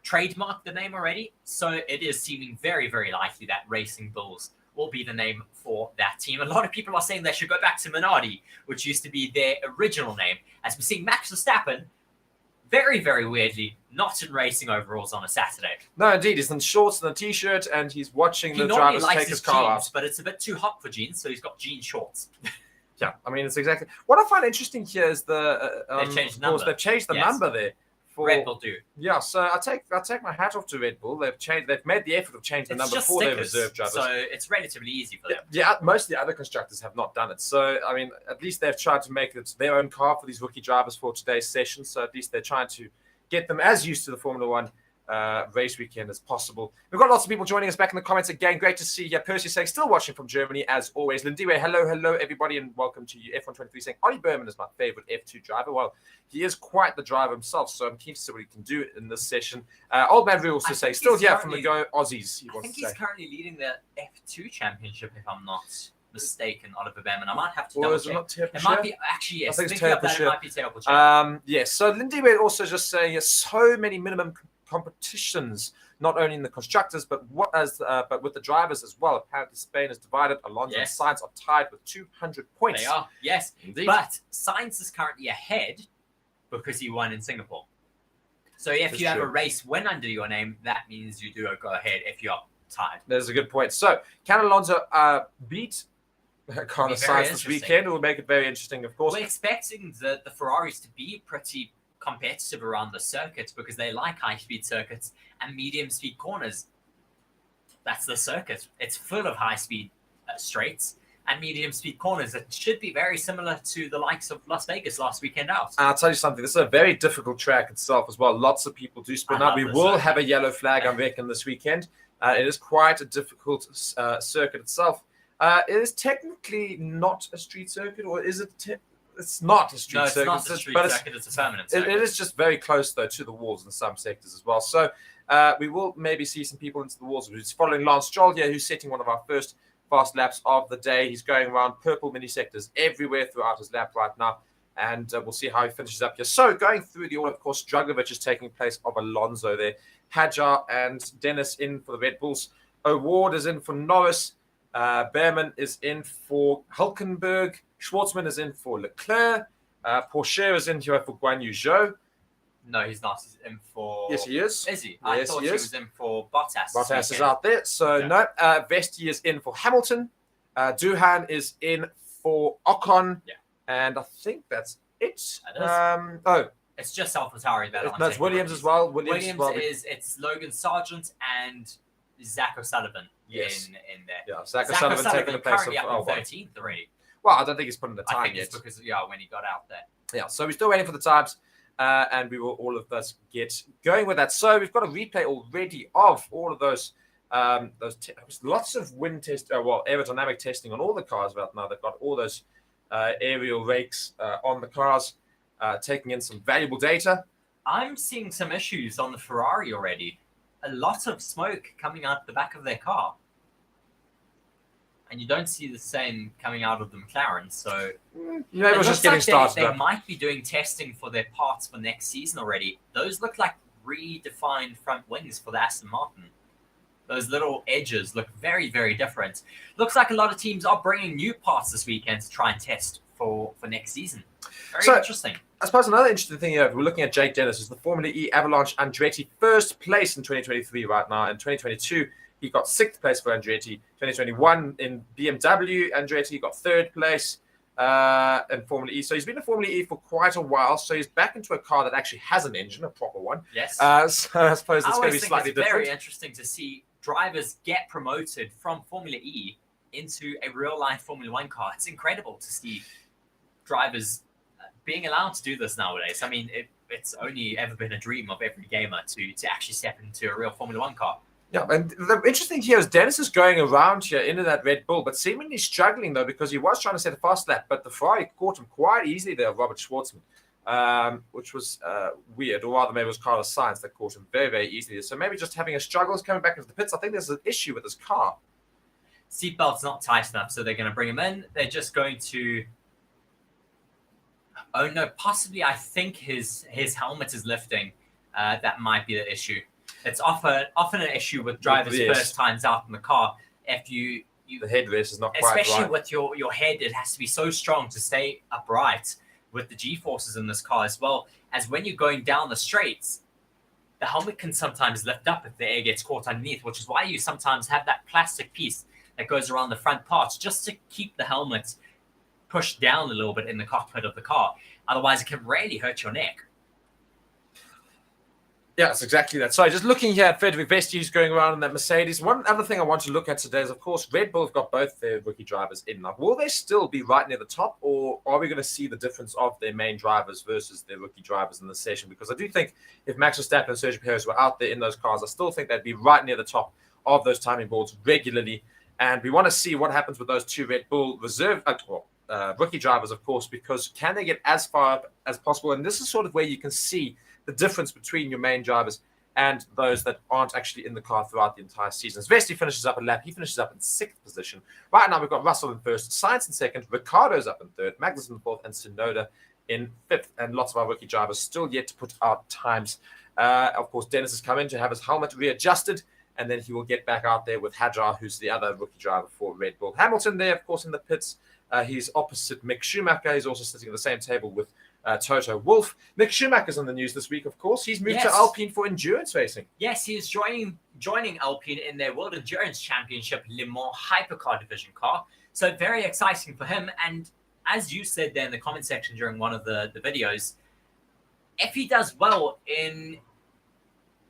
trademarked the name already, so it is seeming very, very likely that Racing Bulls will be the name for that team. A lot of people are saying they should go back to Minardi, which used to be their original name, as we're seeing Max Verstappen, very, very weirdly, not in racing overalls on a Saturday. No, indeed. He's in shorts and a t-shirt, and he's watching He the normally drivers likes take his his car jeans, out. but it's a bit too hot for jeans, so he's got jean shorts. Yeah, I mean, it's exactly what I find interesting here is the They've changed of the course, number. they've changed the Yes. number there. For, Red Bull do. Yeah, so I take my hat off to Red Bull. They've made the effort of changing the It's number just for their stickers, reserve drivers. so it's relatively easy for them. Yeah, most of the other constructors have not done it. So, I mean, at least they've tried to make it their own car for these rookie drivers for today's session. So at least they're trying to get them as used to the Formula One race weekend as possible. We've got lots of people joining us back in the comments again. Great to see you. Percy saying, still watching from Germany as always. Lindiwe, hello, everybody, and welcome to you. F123 saying, Ollie Berman is my favorite F2 driver. Well, he is quite the driver himself, so I'm keen to see what he can do in this session. Old Man Rue also saying, still here from the go Aussies. I think he's currently leading the F2 championship, if I'm not mistaken, Oliver Behrman. I might have to double check. It might be, actually, yes. I think it's Thinking of that, it might be Teo Pushia. Yes, so Lindiwe also just saying, yes, so many minimum competitions, not only in the constructors, but with the drivers as well. Apparently, Spain is divided. Alonso and Sainz are tied with 200 points. They are, yes. Indeed. But Sainz is currently ahead because he won in Singapore. So if you have a race win under your name, that means you do go ahead if you're tied. There's a good point. So, can Alonso beat Carlos Sainz this weekend? It will make it very interesting, of course. We're expecting the Ferraris to be pretty competitive around the circuits because they like high-speed circuits and medium-speed corners. That's the circuit. It's full of high-speed straights, and medium speed corners. It should be very similar to the likes of Las Vegas last weekend out. I'll tell you something. This is a very difficult track itself as well. Lots of people do spin out. We will have a yellow flag, I reckon, this weekend. It is quite a difficult circuit itself. It is technically not a street circuit, or is it? It's not a street circuit. No, it's not a street circuit. It's a permanent circuit. It is just very close, though, to the walls in some sectors as well. So we will maybe see some people into the walls. It's following Lance Stroll here, who's setting one of our first fast laps of the day. He's going around purple mini sectors everywhere throughout his lap right now. And we'll see how he finishes up here. So going through the order, of course, Drugovic is taking place of Alonso there. Hadjar and Dennis in for the Red Bulls. O'Ward is in for Norris. Behrman is in for Hulkenberg. Schwartzman is in for Leclerc. Porsche is in here for Guan Yu Zhou. No, he's not. He's in for... Yes, he is. Is he? I thought he was in for Bottas. Bottas is out there. So, no. Vesti is in for Hamilton. Duhan is in for Ocon. Yeah. And I think that's it. It's just AlphaTauri that No, it's Williams as well. Williams it's Logan Sargent and Zach O'Sullivan in there. Yeah, Zach O'Sullivan taking the place of Albon. 13th already. Well, I don't think he's putting the time I think yet. it's because, when he got out there. Yeah, so we're still waiting for the times, and we will all of us get going with that. So we've got a replay already of all of those lots of wind test, aerodynamic testing on all the cars right now. They've got all those aerial rakes on the cars, taking in some valuable data. I'm seeing some issues on the Ferrari already. A lot of smoke coming out the back of their car. And you don't see the same coming out of the McLaren, so... it was just getting started. They might be doing testing for their parts for next season already. Those look like redefined front wings for the Aston Martin. Those little edges look very, very different. Looks like a lot of teams are bringing new parts this weekend to try and test for next season. Very interesting. I suppose another interesting thing here, if we're looking at Jake Dennis, is the Formula E Avalanche Andretti first place in 2023 right now. In 2022, he got 6th place for Andretti. 2021 in BMW, Andretti got 3rd place in Formula E. So he's been in Formula E for quite a while. So he's back into a car that actually has an engine, a proper one. Yes. So I suppose it's going to be slightly different. It's very interesting to see drivers get promoted from Formula E into a real-life Formula 1 car. It's incredible to see drivers being allowed to do this nowadays. I mean, it's only ever been a dream of every gamer to actually step into a real Formula 1 car. Yeah, and the interesting here is Dennis is going around here into that Red Bull, but seemingly struggling, though, because he was trying to set a fast lap, but the Ferrari caught him quite easily there, Robert Schwartzman, which was weird, or rather maybe it was Carlos Sainz that caught him very, very easily. So maybe just having a struggle is coming back into the pits. I think there's an issue with his car. Seatbelt's not tight enough, so they're going to bring him in. They're just going to... Oh, no, possibly I think his helmet is lifting. That might be the issue. It's often an issue with drivers' first times out in the car. If the headrest is not quite right. Especially with your head, it has to be so strong to stay upright with the G-forces in this car, as well as when you're going down the straights, the helmet can sometimes lift up if the air gets caught underneath, which is why you sometimes have that plastic piece that goes around the front parts just to keep the helmet pushed down a little bit in the cockpit of the car. Otherwise, it can really hurt your neck. Yeah, it's exactly that. So just looking here at Frederick Vesti, who's going around in that Mercedes. One other thing I want to look at today is, of course, Red Bull have got both their rookie drivers in. Now, will they still be right near the top, or are we going to see the difference of their main drivers versus their rookie drivers in the session? Because I do think if Max Verstappen and Sergio Perez were out there in those cars, I still think they'd be right near the top of those timing boards regularly. And we want to see what happens with those two Red Bull reserve rookie drivers, of course, because can they get as far up as possible? And this is sort of where you can see the difference between your main drivers and those that aren't actually in the car throughout the entire season. Vesti finishes up a lap. He finishes up in 6th position. Right now, we've got Russell in 1st, Sainz in 2nd, Ricciardo's up in 3rd, Magnussen in 4th, and Tsunoda in 5th. And lots of our rookie drivers still yet to put out times. Of course, Dennis has come in to have his helmet readjusted, and then he will get back out there with Hadjar, who's the other rookie driver for Red Bull. Hamilton there, of course, in the pits. He's opposite Mick Schumacher. He's also sitting at the same table with Toto Wolff. Mick Schumacher's in the news this week, of course. He's moved to Alpine for endurance racing. Yes, he is joining Alpine in their World Endurance Championship Le Mans Hypercar Division car. So very exciting for him. And as you said there in the comment section during one of the videos, if he does well in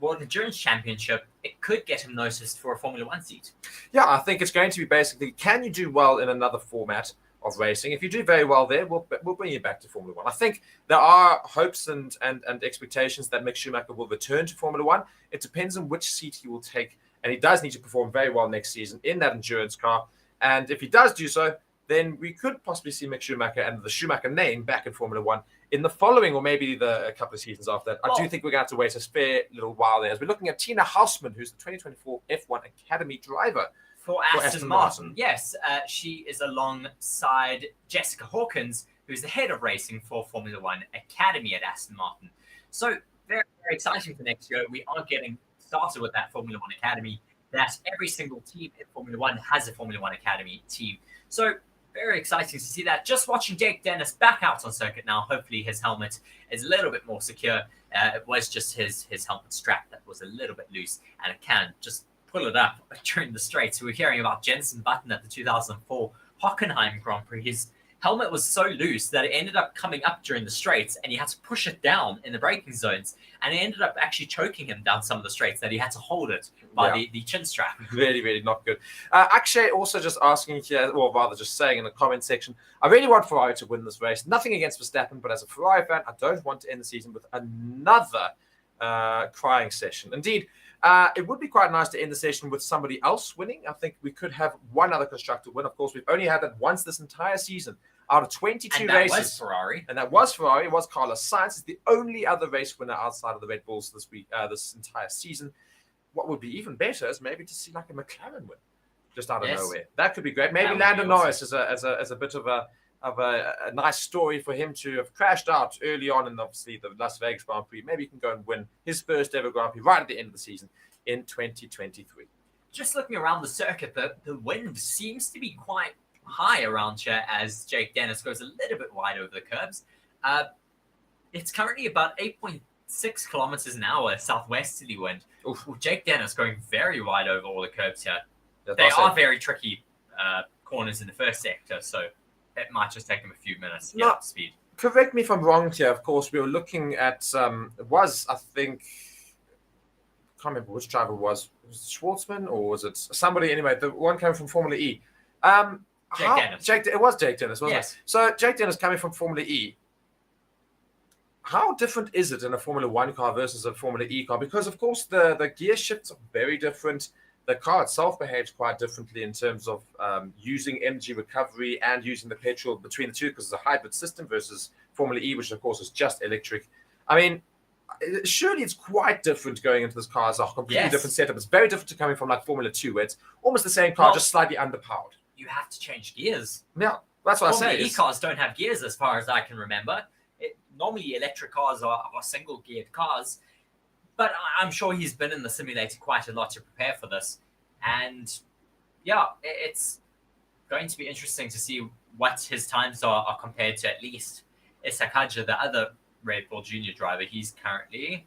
World Endurance Championship, it could get him noticed for a Formula One seat. Yeah, I think it's going to be basically, can you do well in another format of racing? If you do very well there, we'll bring you back to Formula One. I think there are hopes and expectations that Mick Schumacher will return to Formula One. It depends on which seat he will take, and he does need to perform very well next season in that endurance car. And if he does do so, then we could possibly see Mick Schumacher and the Schumacher name back in Formula One in the following, or maybe a couple of seasons after that. I do think we're going to have to wait a fair little while there, as we're looking at Tina Hausman, who's the 2024 F1 Academy driver for Aston Martin. Yes, she is alongside Jessica Hawkins, who's the head of racing for Formula One Academy at Aston Martin. So very, very exciting for next year. We are getting started with that Formula One Academy. That every single team in Formula One has a Formula One Academy team. So very exciting to see that. Just watching Jake Dennis back out on circuit now. Hopefully his helmet is a little bit more secure. It was just his helmet strap that was a little bit loose, and it can just pull it up during the straights. We were hearing about Jenson Button at the 2004 Hockenheim Grand Prix. His helmet was so loose that it ended up coming up during the straights, and he had to push it down in the braking zones, and it ended up actually choking him down some of the straights, that he had to hold it by the chin strap. Really, really not good. Akshay also just asking here, or rather just saying in the comment section, I really want Ferrari to win this race. Nothing against Verstappen, but as a Ferrari fan, I don't want to end the season with another crying session. Indeed, it would be quite nice to end the session with somebody else winning. I think we could have one other constructor win. Of course, we've only had that once this entire season out of 22 and races. That was Ferrari. And that was Ferrari. It was Carlos Sainz. It's the only other race winner outside of the Red Bulls this week, this entire season. What would be even better is maybe to see like a McLaren win, just out of nowhere. That could be great. Maybe Lando Norris as a bit of a nice story for him to have crashed out early on in obviously the Las Vegas Grand Prix. Maybe he can go and win his first ever Grand Prix right at the end of the season in 2023. Just looking around the circuit, the wind seems to be quite high around here as Jake Dennis goes a little bit wide over the curbs. It's currently about 8.6 kilometers an hour southwesterly wind. With Jake Dennis going very wide over all the curbs here. They are very tricky corners in the first sector, so it might just take him a few minutes to get up to speed. Correct me if I'm wrong here. Of course, we were looking at, I think, I can't remember which driver it was. Was it Schwartzman or was it somebody? Anyway, the one coming from Formula E. Dennis. It was Jake Dennis, wasn't it? So Jake Dennis coming from Formula E. How different is it in a Formula One car versus a Formula E car? Because, of course, the gear shifts are very different. The car itself behaves quite differently in terms of using energy recovery and using the petrol between the two, because it's a hybrid system versus Formula E, which, of course, is just electric. I mean, surely it's quite different going into this car as a completely different setup. It's very different to coming from like Formula 2, where it's almost the same car, just slightly underpowered. You have to change gears. Yeah, that's what Formula I say. E cars don't have gears as far as I can remember. Normally, electric cars are single-geared cars, but I'm sure he's been in the simulator quite a lot to prepare for this. And yeah, it's going to be interesting to see what his times are compared to at least Ishak Hadja, the other Red Bull Junior driver. He's currently,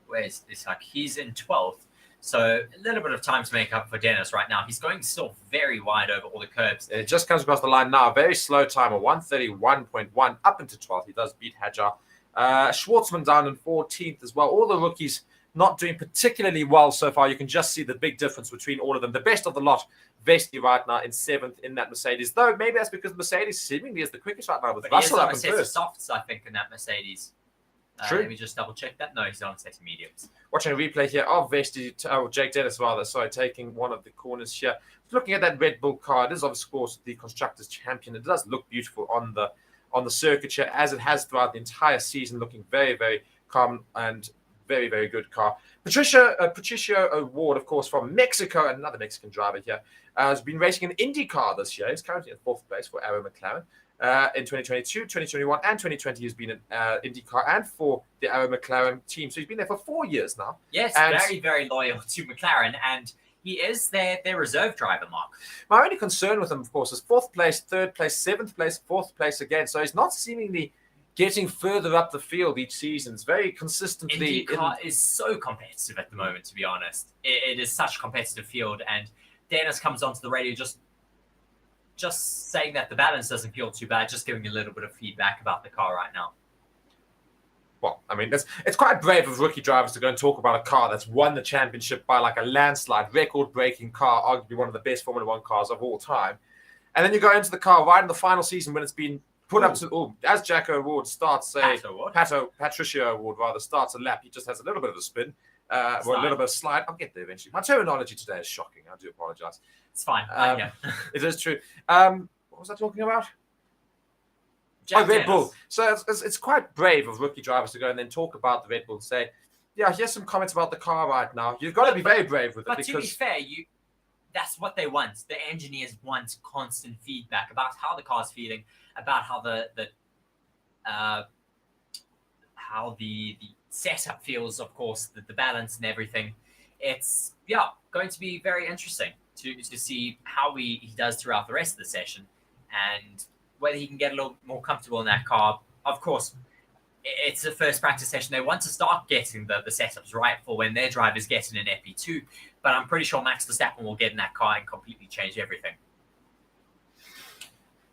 where's Ishak? He's in 12th. So a little bit of time to make up for Dennis right now. He's going still very wide over all the curbs. It just comes across the line now. Very slow time of 1:31.1 up into 12th. He does beat Hadjar. Schwartzman down in 14th as well. All the rookies not doing particularly well so far. You can just see the big difference between all of them. The best of the lot, Vesti right now in 7th in that Mercedes. Though maybe that's because Mercedes seemingly is the quickest right now with Russell up in first. Softs, I think, in that Mercedes. True. Let me just double check that. No, he's on set mediums. Watching a replay here of Jake Dennis taking one of the corners here. Looking at that Red Bull car, it is of course the constructors champion. It does look beautiful on the circuit here, as it has throughout the entire season, looking very, very calm and very, very good car. Patricio Award, of course, from Mexico, another Mexican driver here, has been racing an IndyCar this year. He's currently in 4th place for Arab McLaren. In 2022, 2021, and 2020, he's been in IndyCar and for the Arab McLaren team. So he's been there for 4 years now. Yes, and very, very loyal to McLaren, and he is their reserve driver, Mark. My only concern with him, of course, is 4th place, 3rd place, 7th place, 4th place again. So he's not seemingly getting further up the field each season. It's very consistently. IndyCar is so competitive at the moment, to be honest. It is such a competitive field, and Dennis comes onto the radio just saying that the balance doesn't feel too bad, just giving a little bit of feedback about the car right now. well, I mean, it's quite brave of rookie drivers to go and talk about a car that's won the championship by like a landslide, record-breaking car, arguably one of the best Formula One cars of all time. And then you go into the car right in the final season when it's been put up to, as Jacko Award starts, Patricio Award rather, starts a lap, he just has a little bit of a spin, or a little bit of slide. I'll get there eventually. My terminology today is shocking. I do apologize. It's fine. It is true. What was I talking about? Red Bull. So it's quite brave of rookie drivers to go and then talk about the Red Bull and say, yeah, here's some comments about the car right now. You've got to be very brave with it. But to be fair, that's what they want. The engineers want constant feedback about how the car's feeling, about how the setup feels, of course, the balance and everything. It's going to be very interesting to see how he does throughout the rest of the session, and whether he can get a little more comfortable in that car. Of course, it's the first practice session. They want to start getting the setups right for when their drivers get in an FP2. But I'm pretty sure Max Verstappen will get in that car and completely change everything.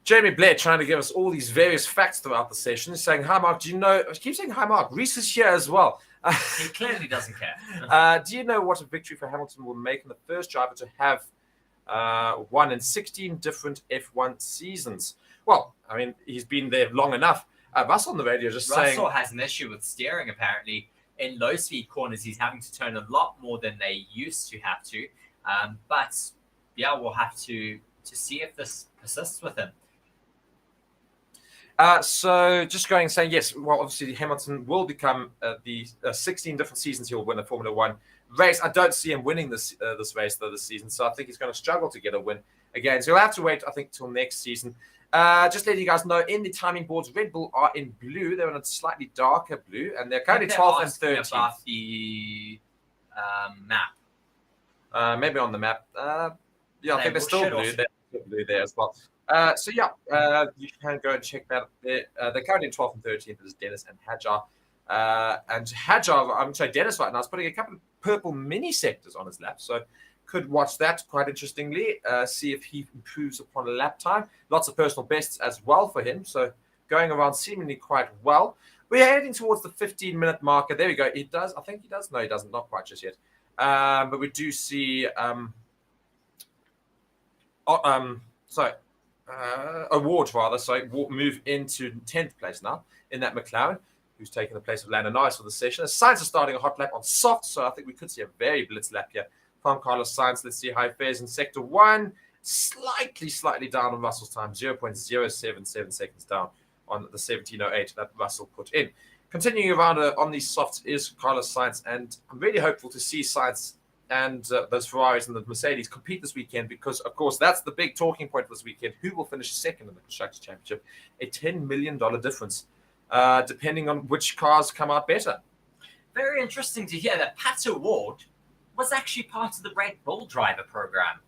Jamie Blair trying to give us all these various facts throughout the session. He's saying, hi, Mark, do you know... I keep saying, hi, Mark. Reece is here as well. He clearly doesn't care. Do you know what a victory for Hamilton will make him the first driver to have won in 16 different F1 seasons? Well, I mean, he's been there long enough. Russell on the radio saying... Russell has an issue with steering, apparently. In low-speed corners, he's having to turn a lot more than they used to have to. But, yeah, we'll have to see if this persists with him. So just going and saying, yes, well, obviously Hamilton will become the 16 different seasons he'll win a Formula One race. I don't see him winning this race, though, this season. So I think he's going to struggle to get a win again. So he'll have to wait, I think, till next season. Just letting you guys know, in the timing boards, Red Bull are in blue. They're in a slightly darker blue, and they're currently 12th and 13th. About the map. Maybe on the map. Yeah, I think they're still blue. They're still blue there as well. So yeah, you can go and check that. They're currently 12th and 13th. There's Dennis and Hajar. And Hajar, I'm sorry, Dennis right now is putting a couple of purple mini sectors on his lap. So could watch that quite interestingly. See if he improves upon a lap time. Lots of personal bests as well for him. So going around seemingly quite well. We're heading towards the 15-minute marker. There we go. He does. I think he does. No, he doesn't. Not quite just yet. But we do see. Awards rather. So move into 10th place now in that McLaren, who's taking the place of Lando Norris for the session. Sainz are starting a hot lap on soft, so I think we could see a very blitz lap here from Carlos Sainz. Let's see how he fares in sector 1. Slightly down on Russell's time, 0.077 seconds down on the 17.08 that Russell put in. Continuing around on these softs is Carlos Sainz, and I'm really hopeful to see Sainz and those Ferraris and the Mercedes compete this weekend, because, of course, that's the big talking point this weekend. Who will finish second in the Constructors' Championship? A $10 million difference, depending on which cars come out better. Very interesting to hear that Pato Ward was actually part of the Red Bull driver program.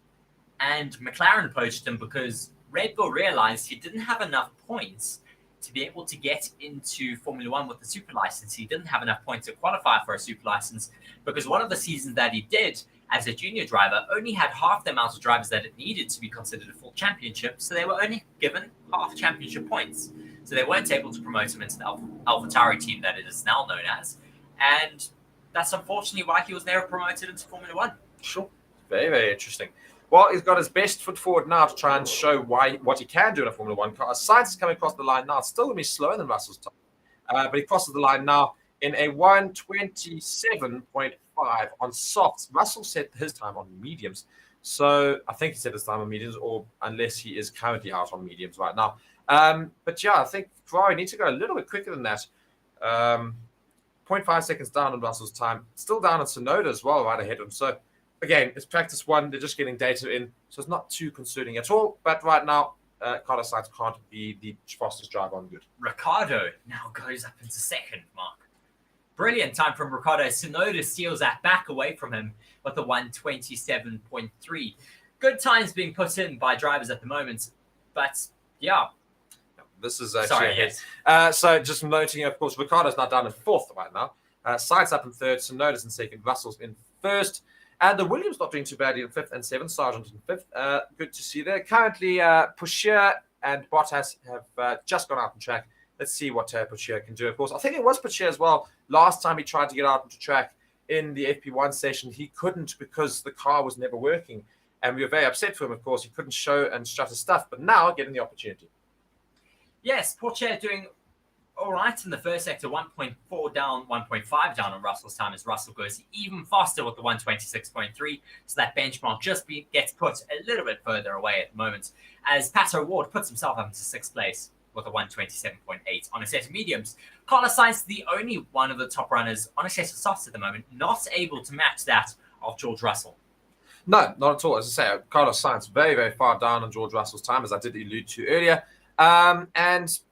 And McLaren poached him because Red Bull realized he didn't have enough points to be able to get into Formula One with the super license. He didn't have enough points to qualify for a super license because one of the seasons that he did as a junior driver only had half the amount of drivers that it needed to be considered a full championship. So they were only given half championship points. So they weren't able to promote him into the AlphaTauri team that it is now known as. And that's unfortunately why he was never promoted into Formula One. Sure. Very, very interesting. Well, he's got his best foot forward now to try and show what he can do in a Formula One car. Sainz is coming across the line now. It's still going to be slower than Russell's time. But he crosses the line now in a 1:27.5 on softs. Russell set his time on mediums. So I think he set his time on mediums, or unless he is currently out on mediums right now. But yeah, I think Ferrari needs to go a little bit quicker than that. 0.5 seconds down on Russell's time. Still down on Tsunoda as well, right ahead of him. So again, it's practice 1. They're just getting data in, so it's not too concerning at all. But right now, Carlos Sainz can't be the fastest driver on good. Ricciardo now goes up into second, Mark. Brilliant time from Ricciardo. Tsunoda steals that back away from him with a 1:27.3. Good times being put in by drivers at the moment. But, yeah. This is actually so just noting, of course, Ricciardo's now down in 4th right now. Sainz up in 3rd, Tsunoda's in 2nd, Russell's in 1st. And the Williams not doing too badly in 5th and 7th, Sargent in 5th. Good to see there. Currently, Pusher and Bottas have just gone out on track. Let's see what Potier can do. Of course, I think it was Potier as well. Last time he tried to get out onto track in the FP1 session, he couldn't because the car was never working. And we were very upset for him, of course. He couldn't show and strut his stuff, but now getting the opportunity. Yes, Potier doing all right in the first sector, 1.4 down, 1.5 down on Russell's time as Russell goes even faster with the 126.3. So that benchmark just gets put a little bit further away at the moment as Pato Ward puts himself up into 6th place with a 127.8 on a set of mediums. Carlos Sainz, the only one of the top runners on a set of softs at the moment, not able to match that of George Russell. No, not at all. As I say, Carlos Sainz very, very far down on George Russell's time, as I did allude to earlier. And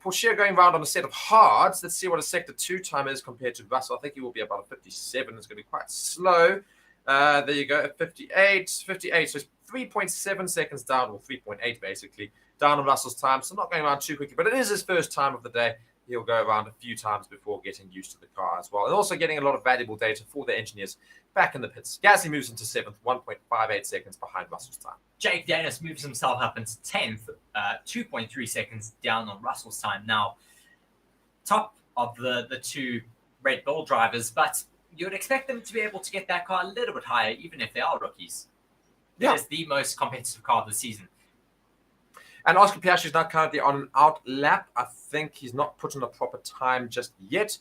Porsche going round on a set of hards. Let's see what a sector 2 time is compared to Russell. I think he will be about a 57. It's going to be quite slow. There you go, 58. So it's 3.7 seconds down, or 3.8 basically, down on Russell's time. So not going around too quickly, but it is his first time of the day. He'll go around a few times before getting used to the car as well. And also getting a lot of valuable data for the engineers back in the pits. Gasly moves into 7th, 1.58 seconds behind Russell's time. Jake Dennis moves himself up into 10th, 2.3 seconds down on Russell's time. Now, top of the two Red Bull drivers, but you'd expect them to be able to get that car a little bit higher, even if they are rookies. Yeah. It is the most competitive car of the season. And Oscar Piastri is now currently on an out lap. I think he's not put in a proper time just yet.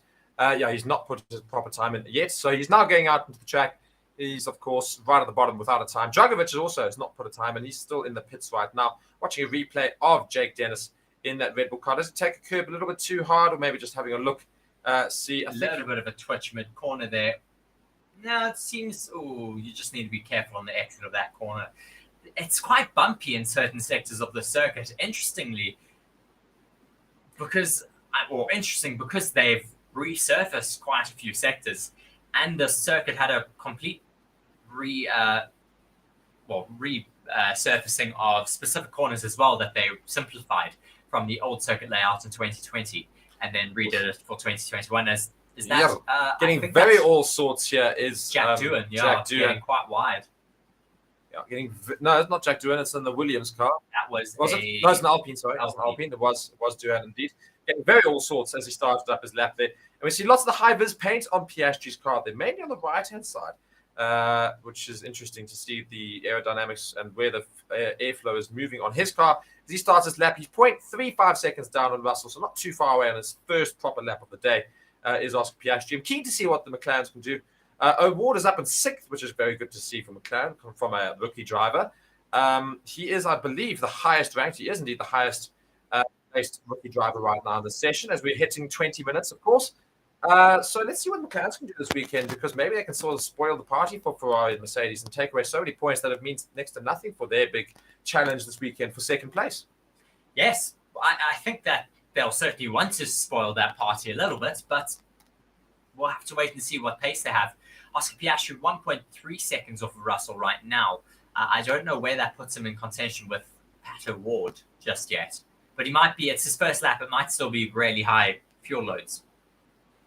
He's not put his proper time in yet. So he's now going out into the track. He's, of course, right at the bottom without a time. Dragovic has not put a time, and he's still in the pits right now. Watching a replay of Jake Dennis in that Red Bull car. Does it take a curb a little bit too hard, or maybe just having a look? See, a little bit of a twitch mid-corner there. No, it seems, you just need to be careful on the exit of that corner. It's quite bumpy in certain sectors of the circuit. Interesting because they've resurfaced quite a few sectors, and the circuit had a complete resurfacing of specific corners as well that they simplified from the old circuit layout in 2020 and then redid it for 2021. Getting very all sorts here is Jack Doohan. Getting quite wide. Yeah, no, it's not Jack Doohan. It's in the Williams car. That was it? No, it's an Alpine. Sorry, it was an Alpine. It was Doohan indeed. Getting very all sorts as he started up his lap there, and we see lots of the high vis paint on Piastri's car. They're mainly on the right hand side, which is interesting to see the aerodynamics and where the airflow is moving on his car. As he starts his lap, he's 0.35 seconds down on Russell, so not too far away on his first proper lap of the day. Is Oscar Piastri. I'm keen to see what the McLarens can do. O'Ward is up in 6th, which is very good to see from McLaren, from a rookie driver. He is, I believe, the highest ranked. He is indeed the highest placed rookie driver right now in the session, as we're hitting 20 minutes, of course. So let's see what McLaren can do this weekend, because maybe they can sort of spoil the party for Ferrari and Mercedes and take away so many points that it means next to nothing for their big challenge this weekend for 2nd place. Yes, I think that they'll certainly want to spoil that party a little bit, but we'll have to wait and see what pace they have. Oscar Piastri, 1.3 seconds off of Russell right now. I don't know where that puts him in contention with Pato Ward just yet. But he might be, it's his first lap, it might still be really high fuel loads.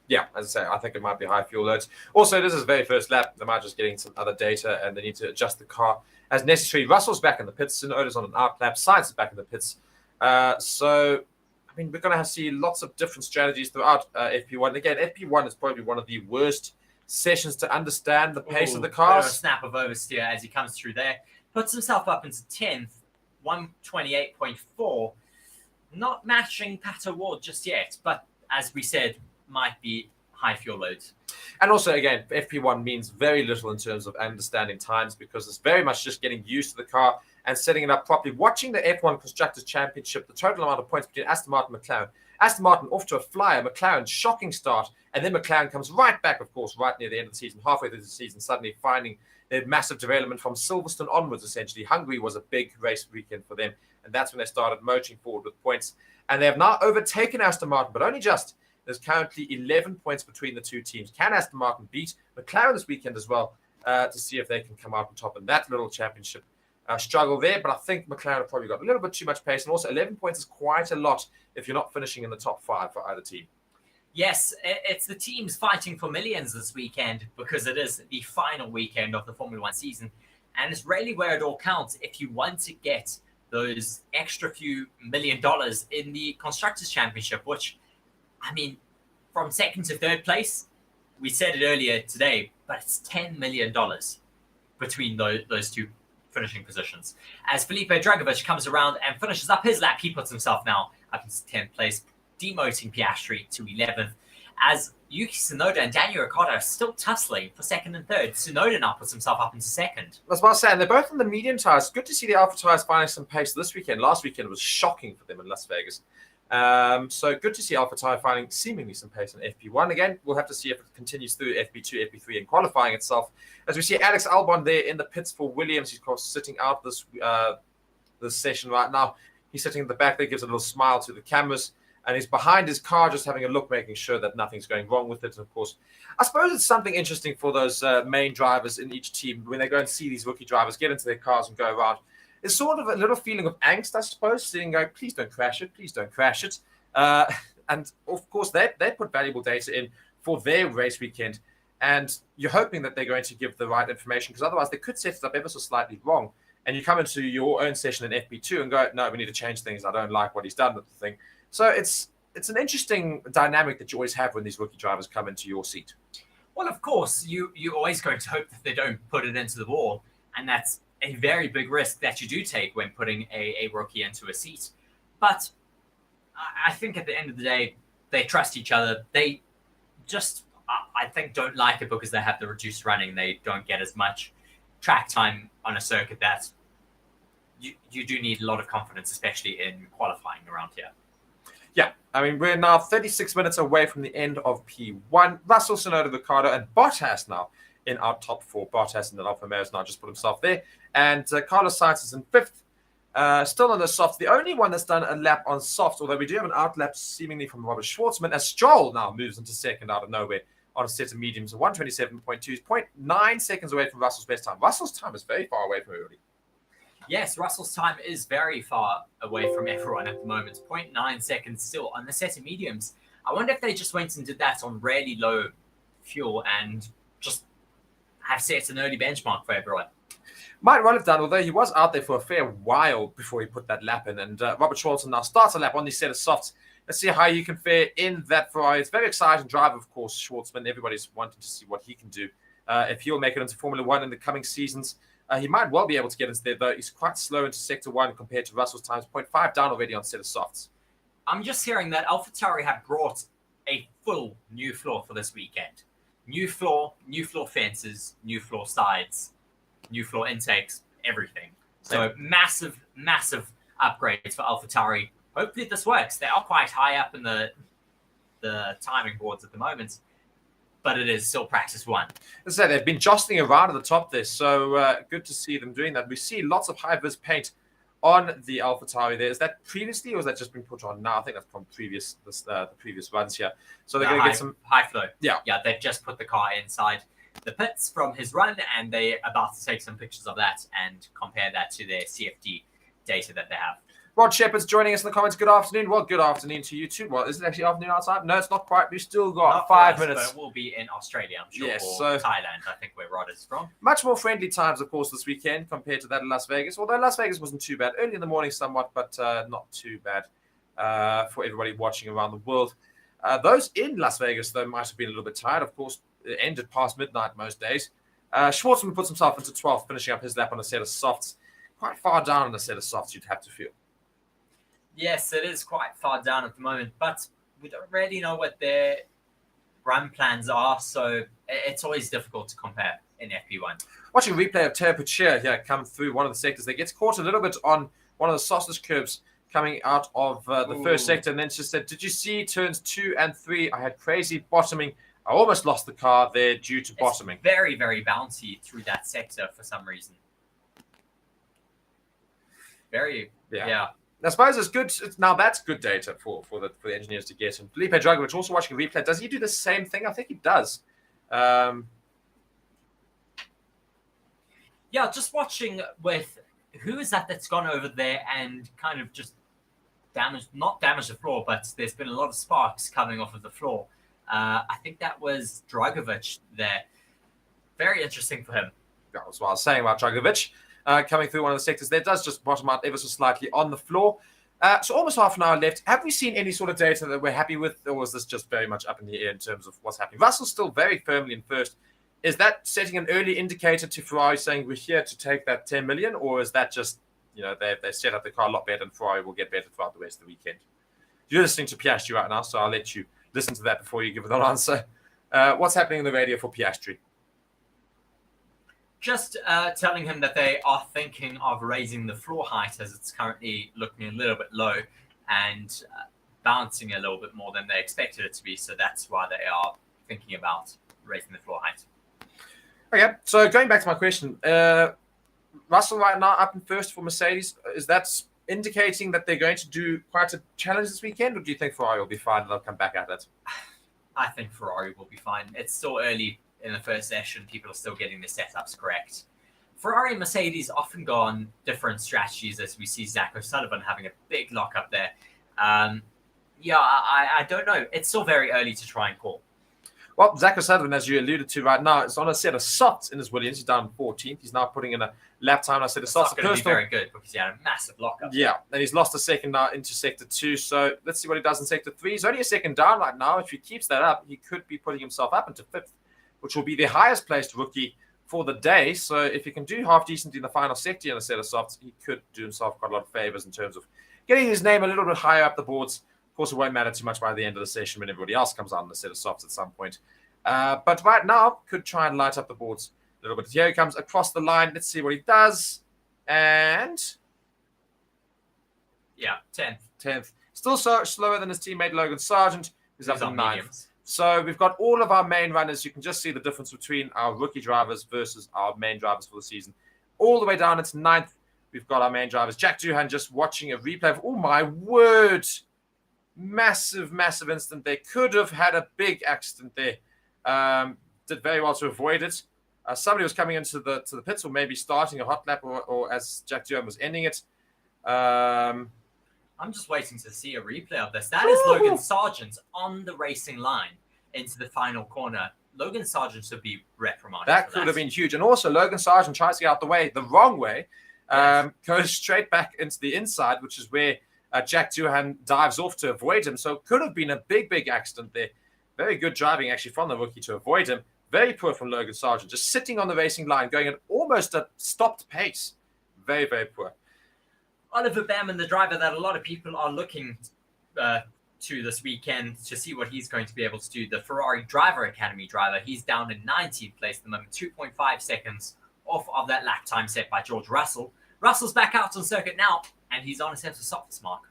Yeah, as I say, I think it might be high fuel loads. Also, this is his very first lap. They might just getting some other data, and they need to adjust the car as necessary. Russell's back in the pits. Tsunoda's on an out lap. Sainz is back in the pits. So, I mean, we're going to see lots of different strategies throughout FP1. And again, FP1 is probably one of the worst sessions to understand the pace of the cars. A snap of oversteer as he comes through there. Puts himself up into 10th, 128.4. Not matching Pato Ward just yet, but as we said, might be high fuel loads. And also, again, FP1 means very little in terms of understanding times, because it's very much just getting used to the car and setting it up properly. Watching the F1 Constructors Championship, the total amount of points between Aston Martin and McLaren. Aston Martin off to a flyer, McLaren shocking start, and then McLaren comes right back, of course, right near the end of the season, halfway through the season, suddenly finding their massive development from Silverstone onwards, essentially. Hungary was a big race weekend for them, and that's when they started motoring forward with points. And they have now overtaken Aston Martin, but only just. There's currently 11 points between the two teams. Can Aston Martin beat McLaren this weekend as well to see if they can come out on top in that little championship struggle there? But I think McLaren have probably got a little bit too much pace. And also 11 points is quite a lot if you're not finishing in the top 5 for either team. Yes, it's the teams fighting for millions this weekend, because it is the final weekend of the Formula 1 season. And it's really where it all counts if you want to get those extra few $1 million in the Constructors' Championship, which I mean, from second to third place, we said it earlier today, but it's $10 million between those two finishing positions. As Felipe Dragovic comes around and finishes up his lap, he puts himself now up into 10th place, demoting Piastri to 11th. As Yuki Tsunoda and Daniel Ricciardo are still tussling for second and third. Tsunoda now puts himself up into second. That's what I was saying. They're both on the medium tyres. Good to see the Alpha tyres finding some pace this weekend. Last weekend was shocking for them in Las Vegas. So good to see Alpha Tyre finding seemingly some pace in FP1. Again, we'll have to see if it continues through FP2, FP3 and qualifying itself. As we see Alex Albon there in the pits for Williams. He's, of course, sitting out this session right now. He's sitting in the back there, gives a little smile to the cameras. And he's behind his car, just having a look, making sure that nothing's going wrong with it. And of course, I suppose it's something interesting for those main drivers in each team when they go and see these rookie drivers get into their cars and go around. It's sort of a little feeling of angst, I suppose, sitting going, please don't crash it, please don't crash it. And of course, they put valuable data in for their race weekend. And you're hoping that they're going to give the right information, because otherwise they could set it up ever so slightly wrong. And you come into your own session in FP2 and go, no, we need to change things. I don't like what he's done with the thing. So it's an interesting dynamic that you always have when these rookie drivers come into your seat. Well, of course, you're always going to hope that they don't put it into the wall. And that's a very big risk that you do take when putting a rookie into a seat. But I think at the end of the day, they trust each other. They just, I think, don't like it because they have the reduced running. They don't get as much track time on a circuit that you do need a lot of confidence, especially in qualifying around here. Yeah, I mean, we're now 36 minutes away from the end of P1. Russell, Tsunoda, Ricciardo, and Bottas now in our top four. Bottas and the Alfa Romeo now just put himself there. And Carlos Sainz is in fifth, still on the soft. The only one that's done a lap on soft, although we do have an outlap seemingly from Robert Schwartzman, as Stroll now moves into second out of nowhere on a set of mediums of 127.2. He's 0.9 seconds away from Russell's best time. Russell's time is very far away from everybody. Yes, Russell's time is very far away from everyone at the moment. 0.9 seconds still on the set of mediums. I wonder if they just went and did that on really low fuel and just have set an early benchmark for everyone. Might well have done, although he was out there for a fair while before he put that lap in. And Robert Schwartzman now starts a lap on these set of softs. Let's see how you can fare in that Ferrari. It's a very exciting driver, of course, Schwartzman. Everybody's wanting to see what he can do. If he'll make it into Formula One in the coming seasons. He might well be able to get into there, though. He's quite slow into Sector 1 compared to Russell's times. 0.5 down already on set of softs. I'm just hearing that AlphaTauri have brought a full new floor for this weekend. New floor fences, new floor sides, new floor intakes, everything. So massive upgrades for AlphaTauri. Hopefully this works. They are quite high up in the timing boards at the moment, but it is still practice one. As I said, they've been jostling around at the top there, so good to see them doing that. We see lots of high-vis paint on the AlphaTauri there. Is that previously, or has that just been put on now? I think that's from the previous runs here. So they're going to get some high flow. Yeah, they've just put the car inside the pits from his run, and they're about to take some pictures of that and compare that to their CFD data that they have. Rod Shepherd's joining us in the comments. Good afternoon. Well, good afternoon to you too. Well, is it actually afternoon outside? No, it's not quite. We've still got 5 minutes. But we'll be in Australia, I'm sure, yes, or Thailand, I think, where Rod is from. Much more friendly times, of course, this weekend compared to that in Las Vegas. Although Las Vegas wasn't too bad. Early in the morning somewhat, but not too bad for everybody watching around the world. Those in Las Vegas, though, might have been a little bit tired. Of course, it ended past midnight most days. Schwartzman puts himself into 12th, finishing up his lap on a set of softs. Quite far down on a set of softs, you'd have to feel. Yes, it is quite far down at the moment, but we don't really know what their run plans are, so it's always difficult to compare in FP1. Watching a replay of Teo Puccia here come through one of the sectors. They gets caught a little bit on one of the sausage curbs coming out of the first sector, and then just said, did you see turns 2 and 3? I had crazy bottoming. I almost lost the car there due to bottoming. Very, very bouncy through that sector for some reason. Yeah. I suppose it's good. Now that's good data for the engineers to get. And Felipe Dragovic also watching a replay. Does he do the same thing? I think he does. Yeah, just watching with who is that's gone over there and kind of just not damaged the floor, but there's been a lot of sparks coming off of the floor. I think that was Dragovic there. Very interesting for him. That was what I was saying about Dragovic. Coming through one of the sectors there, does just bottom out ever so slightly on the floor. So almost half an hour left. Have we seen any sort of data that we're happy with, or was this just very much up in the air in terms of what's happening? Russell's still very firmly in first. Is that setting an early indicator to Ferrari saying we're here to take that 10 million, or is that just, they set up the car a lot better and Ferrari will get better throughout the rest of the weekend? You're listening to Piastri right now, so I'll let you listen to that before you give it an answer. What's happening in the radio for Piastri? Just telling him that they are thinking of raising the floor height as it's currently looking a little bit low and bouncing a little bit more than they expected it to be. So that's why they are thinking about raising the floor height. Okay, so going back to my question, Russell right now up in first for Mercedes. Is that indicating that they're going to do quite a challenge this weekend, or do you think Ferrari will be fine and they'll come back at it? I think Ferrari will be fine. It's still early in the first session. People are still getting the setups correct. Ferrari and Mercedes often go on different strategies, as we see Zach O'Sullivan having a big lockup there. I don't know. It's still very early to try and call. Well, Zach O'Sullivan, as you alluded to right now, is on a set of softs in his Williams. He's down 14th. He's now putting in a lap time. I said it's not going to be very good because he had a massive lockup. Yeah, and he's lost a second now into Sector 2. So let's see what he does in Sector 3. He's only a second down right now. If he keeps that up, he could be putting himself up into 5th, which will be the highest placed rookie for the day. So if he can do half decent in the final sector in a set of softs, he could do himself quite a lot of favors in terms of getting his name a little bit higher up the boards. Of course, it won't matter too much by the end of the session when everybody else comes out in a set of softs at some point. But right now, could try and light up the boards a little bit. Here he comes across the line. Let's see what he does. And... yeah, 10th. Still so slower than his teammate Logan Sargent, who's up in 9th. Mediums. So we've got all of our main runners. You can just see the difference between our rookie drivers versus our main drivers for the season. All the way down into 9th, we've got our main drivers. Jack Doohan just watching a replay of, oh my word, massive instant. They could have had a big accident there. Did very well to avoid it. Somebody was coming into the pits or maybe starting a hot lap or as Jack Doohan was ending it. I'm just waiting to see a replay of this. That is Logan Sargent on the racing line into the final corner. Logan Sargent should be reprimanded. That could have been huge. And also, Logan Sargent tries to get out the way the wrong way, goes straight back into the inside, which is where Jack Doohan dives off to avoid him. So it could have been a big accident there. Very good driving, actually, from the rookie to avoid him. Very poor from Logan Sargent, just sitting on the racing line, going at almost a stopped pace. Very poor. Oliver Behrman, the driver that a lot of people are looking to this weekend to see what he's going to be able to do. The Ferrari Driver Academy driver, he's down in 19th place at the moment, 2.5 seconds off of that lap time set by George Russell. Russell's back out on circuit now, and he's on a set of softs, Mark.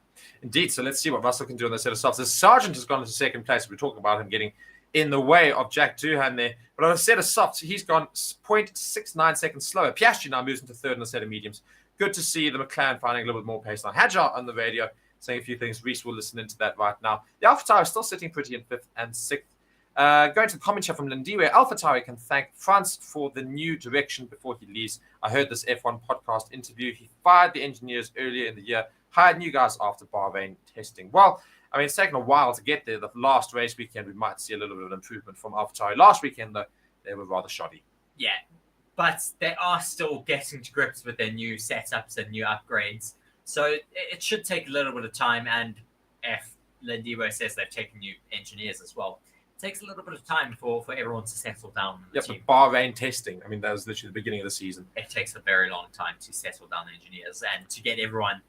Indeed, so let's see what Russell can do on the set of softs. Sargent has gone into second place. We're talking about him getting in the way of Jack Doohan there. But on a set of softs, he's gone 0.69 seconds slower. Piastri now moves into third on a set of mediums. Good to see the McLaren finding a little bit more pace now. Hadjar on the radio saying a few things. Reece will listen into that right now. The AlphaTauri is still sitting pretty in 5th and 6th. Going to the comment chat from Lindiwe, AlphaTauri can thank France for the new direction before he leaves. I heard this F1 podcast interview. He fired the engineers earlier in the year, hired new guys after Bahrain testing. Well, I mean, it's taken a while to get there. The last race weekend, we might see a little bit of improvement from AlphaTauri. Last weekend, though, they were rather shoddy. Yeah, but they are still getting to grips with their new setups and new upgrades. So it should take a little bit of time. And if Lindiwe says they've taken new engineers as well, it takes a little bit of time for everyone to settle down. But Bahrain testing, I mean, that was literally the beginning of the season. It takes a very long time to settle down engineers and to get everyone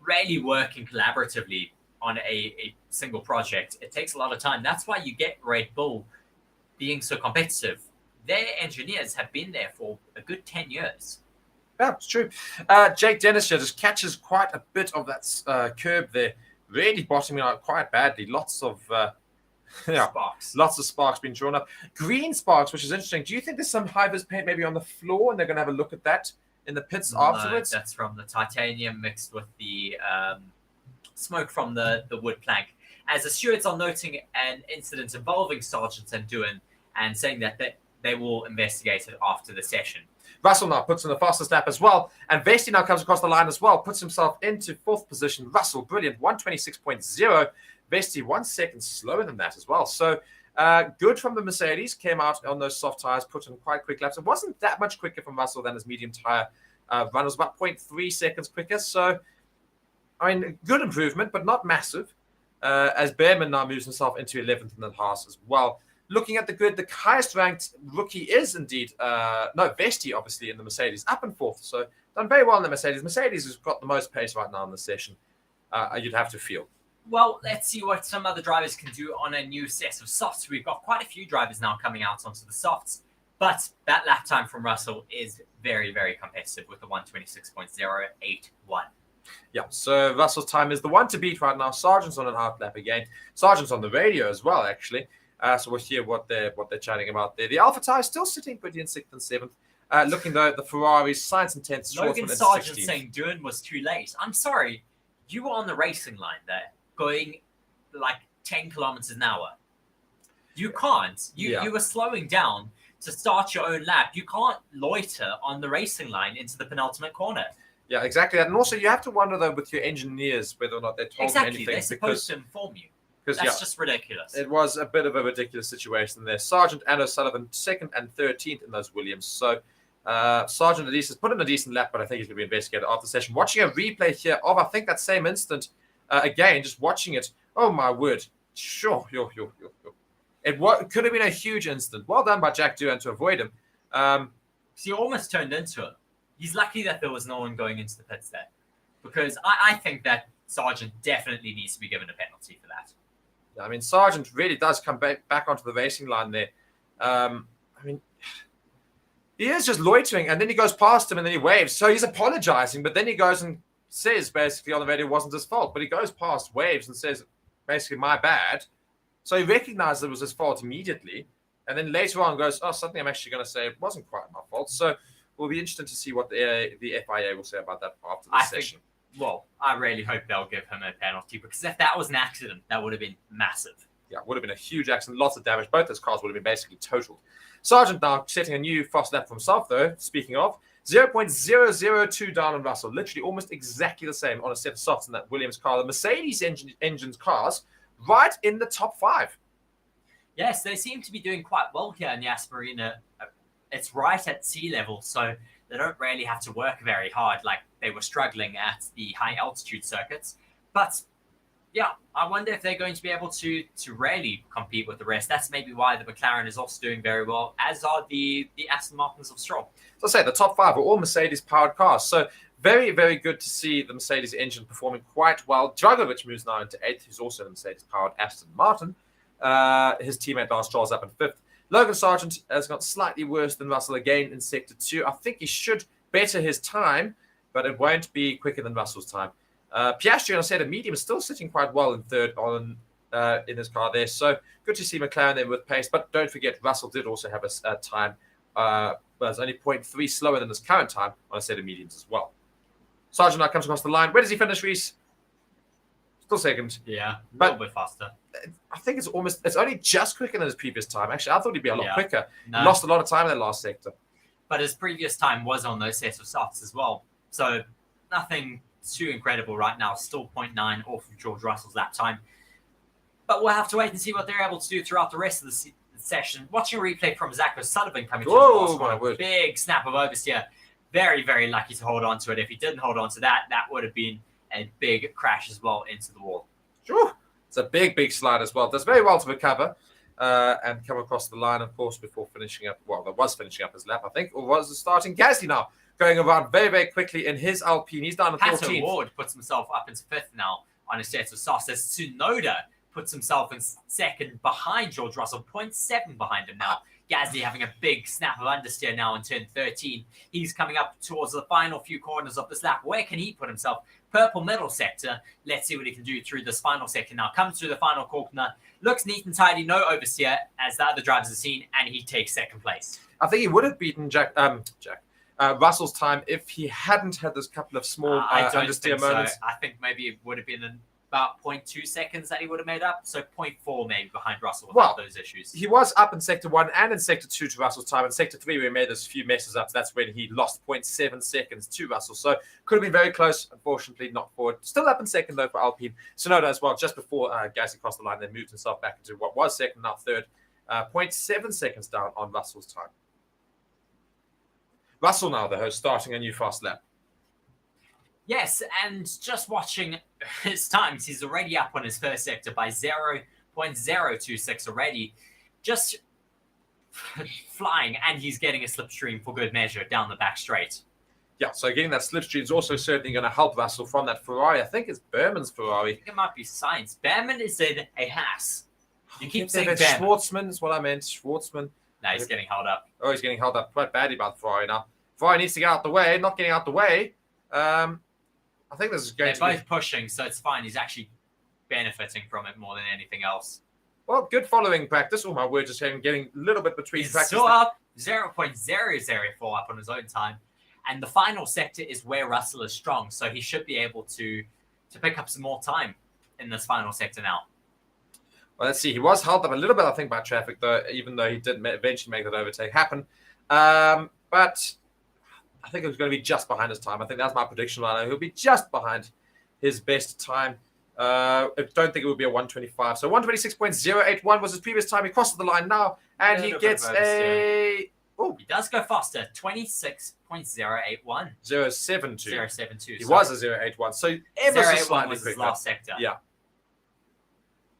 really working collaboratively on a single project. It takes a lot of time. That's why you get Red Bull being so competitive. Their engineers have been there for a good 10 years. Yeah, it's true. Jake Dennis here just catches quite a bit of that curb there, really bottoming out quite badly. Lots of sparks. Lots of sparks being drawn up. Green sparks, which is interesting. Do you think there's some high-vis paint maybe on the floor and they're going to have a look at that in the pits afterwards? That's from the titanium mixed with the smoke from the wood plank. As the stewards are noting an incident involving Sargent and Doohan and saying that they will investigate it after the session. Russell now puts in the fastest lap as well. And Vesti now comes across the line as well, puts himself into 4th position. Russell, brilliant, 126.0. Vesti 1 second slower than that as well. So good from the Mercedes, came out on those soft tires, put in quite quick laps. It wasn't that much quicker from Russell than his medium tire run. It was about 0.3 seconds quicker. So I mean, good improvement, but not massive. As Behrman now moves himself into 11th in the Haas as well. Looking at the grid, the highest ranked rookie is indeed, Vesti, obviously, in the Mercedes, up in 4th. So done very well in the Mercedes. Mercedes has got the most pace right now in the session, you'd have to feel. Well, let's see what some other drivers can do on a new set of softs. We've got quite a few drivers now coming out onto the softs, but that lap time from Russell is very, very competitive with the 126.081. Yeah, so Russell's time is the one to beat right now. Sargent's on an out lap again. Sargent's on the radio as well, actually. So we'll hear what they're chatting about there. The Alpha Tauri is still sitting pretty in 6th and 7th. Looking though at the Ferraris, Sainz and 10th. Logan Sargent saying Doohan was too late. I'm sorry, you were on the racing line there, going like 10 kilometers an hour. You can't. You were slowing down to start your own lap. You can't loiter on the racing line into the penultimate corner. Yeah, exactly. And also, you have to wonder, though, with your engineers, whether or not they're told anything. They're supposed to inform you. That's just ridiculous. It was a bit of a ridiculous situation there. Sargent and O'Sullivan, 2nd and 13th in those Williams. So Sargent at least has put in a decent lap, but I think he's going to be investigated after the session. Watching a replay here of, I think, that same instant, again, just watching it. Oh, my word. Sure. It could have been a huge instant. Well done by Jack Doohan to avoid him. He almost turned into it. He's lucky that there was no one going into the pits there, because I think that Sargent definitely needs to be given a penalty for that. I mean, Sargent really does come back onto the racing line there. I mean, he is just loitering, and then he goes past him, and then he waves. So he's apologizing, but then he goes and says basically on the radio it wasn't his fault. But he goes past, waves, and says basically my bad. So he recognized it was his fault immediately, and then later on goes, oh, something I'm actually going to say it wasn't quite my fault. So will be interesting to see what the FIA will say about that after the session. I really hope they'll give him a penalty, because if that was an accident, that would have been massive. Yeah, would have been a huge accident, lots of damage. Both those cars would have been basically totaled. Sargent now setting a new fast lap for himself, though, speaking of. 0.002 down on Russell, literally almost exactly the same on a set of softs in that Williams car. The Mercedes engine's cars right in the top 5. Yes, they seem to be doing quite well here in Yas Marina. It's right at sea level, so they don't really have to work very hard like they were struggling at the high altitude circuits. But yeah, I wonder if they're going to be able to really compete with the rest. That's maybe why the McLaren is also doing very well, as are the Aston Martins of Stroll. So I say the top 5 are all Mercedes-powered cars. So very, very good to see the Mercedes engine performing quite well. Dragovic moves now into 8th, who's also a Mercedes-powered Aston Martin. His teammate Lance Stroll's up in 5th. Logan Sargent has got slightly worse than Russell again in Sector 2. I think he should better his time, but it won't be quicker than Russell's time. Piastri on a set of medium is still sitting quite well in 3rd in his car there. So good to see McLaren there with pace. But don't forget, Russell did also have a time, it's only 0.3 slower than his current time on a set of mediums as well. Sargent now comes across the line. Where does he finish, Reece? Still 2nd. Yeah, a little bit faster. I think it's only just quicker than his previous time. Actually, I thought he'd be a lot quicker. No. He lost a lot of time in that last sector. But his previous time was on those sets of softs as well. So nothing too incredible right now. Still 0.9 off of George Russell's lap time. But we'll have to wait and see what they're able to do throughout the rest of the session. Watching a replay from Zach O'Sullivan coming to the last one. Big snap of oversteer. Very, very lucky to hold on to it. If he didn't hold on to that, that would have been a big crash as well into the wall. Sure. It's a big, big slide as well. Does very well to recover and come across the line, of course, before finishing up. Well, that was finishing up his lap, I think, or was it starting? Gasly now going around very, very quickly in his Alpine. He's down to 14th. Pato Ward puts himself up into 5th now on a set of softs. As Tsunoda puts himself in 2nd behind George Russell, 0.7 behind him now. Gasly having a big snap of understeer now in turn 13. He's coming up towards the final few corners of this lap. Where can he put himself? Purple middle sector. Let's see what he can do through this final sector now. Comes through the final corner. Looks neat and tidy. No oversteer, as the other drivers have seen, and he takes 2nd place. I think he would have beaten Russell's time if he hadn't had this couple of small understeer moments. So. I think maybe it would have been about 0.2 seconds that he would have made up. So 0.4 maybe behind Russell without those issues. He was up in Sector 1 and in Sector 2 to Russell's time. In Sector 3, where he made those few messes up, so that's when he lost 0.7 seconds to Russell. So could have been very close. Unfortunately, not forward. Still up in 2nd, though, for Alpine. Tsunoda as well, just before Gasly crossed the line, then moved himself back into what was 2nd, now 3rd. 0.7 seconds down on Russell's time. Russell now, though, starting a new fast lap. Yes, and just watching his times, he's already up on his first sector by 0.026 already. Just flying, and he's getting a slipstream for good measure down the back straight. Yeah, so getting that slipstream is also certainly going to help Russell from that Ferrari. I think it's Behrman's Ferrari. I think it might be Sainz. Behrman is in a Haas. You keep saying Behrman. Schwartzman is what I meant. Schwartzman. No, he's getting held up. Oh, he's getting held up quite badly by the Ferrari now. Ferrari needs to get out the way. Not getting out the way. I think this is going to be... They're both pushing, so it's fine. He's actually benefiting from it more than anything else. Well, good following practice. Oh, my word, just getting a little bit between practice. Still up 0.004 up on his own time. And the final sector is where Russell is strong, so he should be able to pick up some more time in this final sector now. Well, let's see. He was held up a little bit, I think, by traffic, though, even though he did eventually make that overtake happen. But I think it was going to be just behind his time. I think that's my prediction right now. He'll be just behind his best time. I don't think it would be a 125. So 126.081 was his previous time. He crosses the line now, and he gets a... Oh, he does go faster. 26.081. 072. 072. He was a 081. So ever so slightly was his quicker. last sector. Yeah.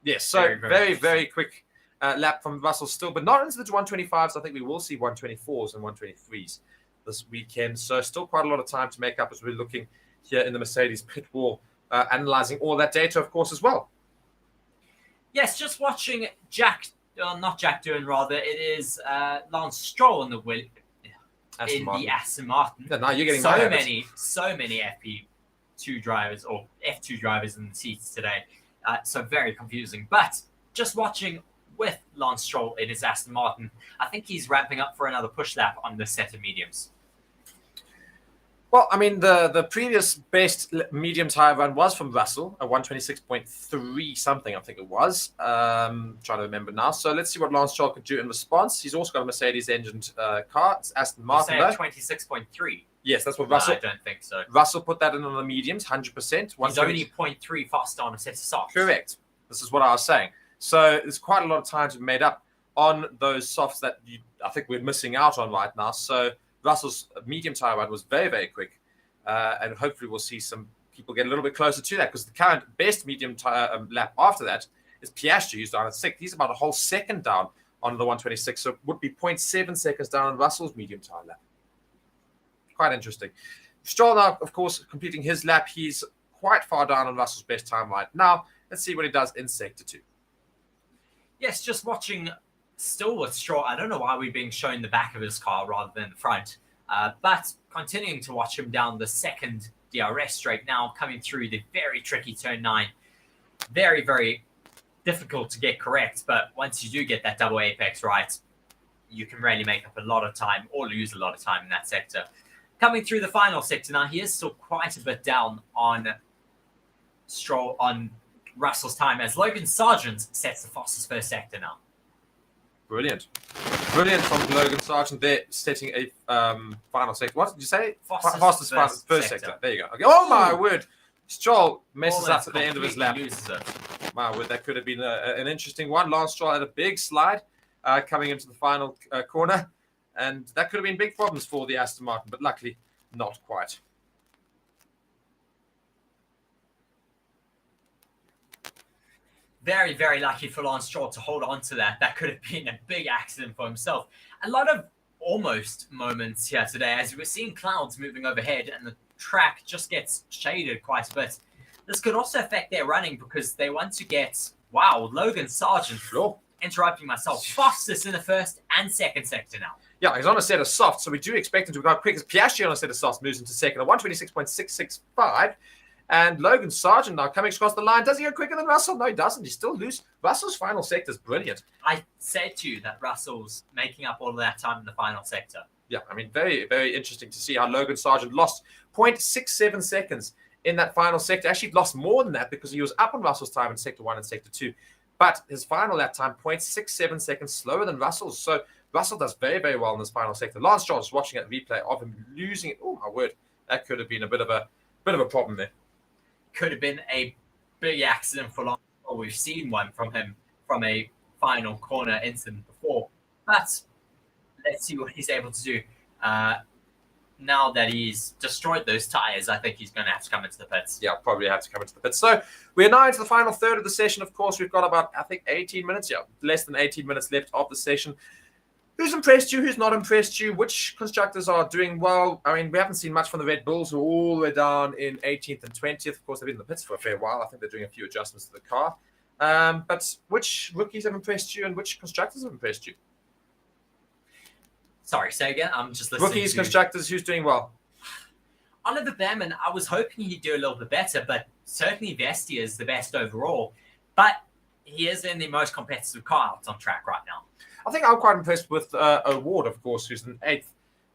Yes, so very quick lap from Russell still, but not into the 125s. I think we will see 124s and 123s this weekend. So still quite a lot of time to make up as we're looking here in the Mercedes pit wall, analyzing all that data, of course, as well. Yes, just watching not Jack Doohan, rather. It is Lance Stroll in the Aston Martin. Yeah, now you're getting so many FP2 drivers or F2 drivers in the seats today. So very confusing. But just watching with Lance Stroll in his Aston Martin, I think he's ramping up for another push lap on this set of mediums. Well, I mean, the previous best medium tire run was from Russell, a 126.3 something, I think it was. Trying to remember now. So let's see what Lance Stroll could do in response. He's also got a Mercedes-engined car. It's Aston Martin. 26.3. Yes, that's what Russell... I don't think so. Russell put that in on the mediums, 100%. He's only 0.3 faster on a set of softs. Correct. This is what I was saying. So there's quite a lot of time to be made up on those softs that I think we're missing out on right now. So Russell's medium tire run was very quick, and hopefully we'll see some people get a little bit closer to that, because the current best medium tire lap after that is Piastri, who's down at 6th. He's about a whole second down on the 126, so it would be 0.7 seconds down on Russell's medium tire lap. Quite interesting. Stroll now, of course, completing his lap. He's quite far down on Russell's best time right now. Let's see what he does in Sector 2. Yes, just watching still with Stroll. I don't know why we're being shown the back of his car rather than the front. But continuing to watch him down the second DRS straight now, coming through the very tricky turn 9. Very difficult to get correct, but once you do get that double apex right, you can really make up a lot of time or lose a lot of time in that sector. Coming through the final sector now, he is still quite a bit down on Russell's time, as Logan Sargent sets the fastest first sector now. Brilliant From Logan Sargent there, setting a final sector. What did you say? Fastest first sector. There you go. Okay. Oh, my word. Stroll messes up at the end of his lap. Loses it. My word, that could have been an interesting one. Lance Stroll had a big slide coming into the final corner, and that could have been big problems for the Aston Martin, but luckily not quite. Very lucky for Lance Stroll to hold on to that. That could have been a big accident for himself. A lot of almost moments here today, as we're seeing clouds moving overhead and the track just gets shaded quite a bit. This could also affect their running, because they want to get, Logan Sargent, interrupting myself, fastest in the first and second sector now. Yeah, he's on a set of softs, so we do expect him to go quick, as Piastri on a set of softs moves into second at 126.665. And Logan Sargent now coming across the line. Does he go quicker than Russell? No, he doesn't. He's still loose. Russell's final sector is brilliant. I said to you that Russell's making up all of that time in the final sector. Yeah, I mean, very interesting to see how Logan Sargent lost 0.67 seconds in that final sector. Actually, lost more than that, because he was up on Russell's time in Sector 1 and Sector 2. But his final lap time, 0.67 seconds slower than Russell's. So Russell does very well in this final sector. Lance Stroll is watching that replay of him losing it. Oh, my word. That could have been a bit of a problem there. Could have been a big accident for Lance Stroll. We've seen one from him from a final corner incident before. But let's see what he's able to do. now that he's destroyed those tires, I think he's going to have to come into the pits. Yeah, probably have to come into the pits. So we're now into the final third of the session. Of course, we've got about, I think, 18 minutes. Yeah, less than 18 minutes left of the session. Who's impressed you? Who's not impressed you? Which constructors are doing well? I mean, we haven't seen much from the Red Bulls, who are all the way down in 18th and 20th. Of course, they've been in the pits for a fair while. I think they're doing a few adjustments to the car. But which rookies have impressed you and which constructors have impressed you? Sorry, say again. I'm just listening. Rookies, constructors, who's doing well? Oliver Behrman, I was hoping he'd do a little bit better, but certainly Vestia is the best overall. But he is in the most competitive car out on track right now. I think I'm quite impressed with Award, of course, who's in 8th.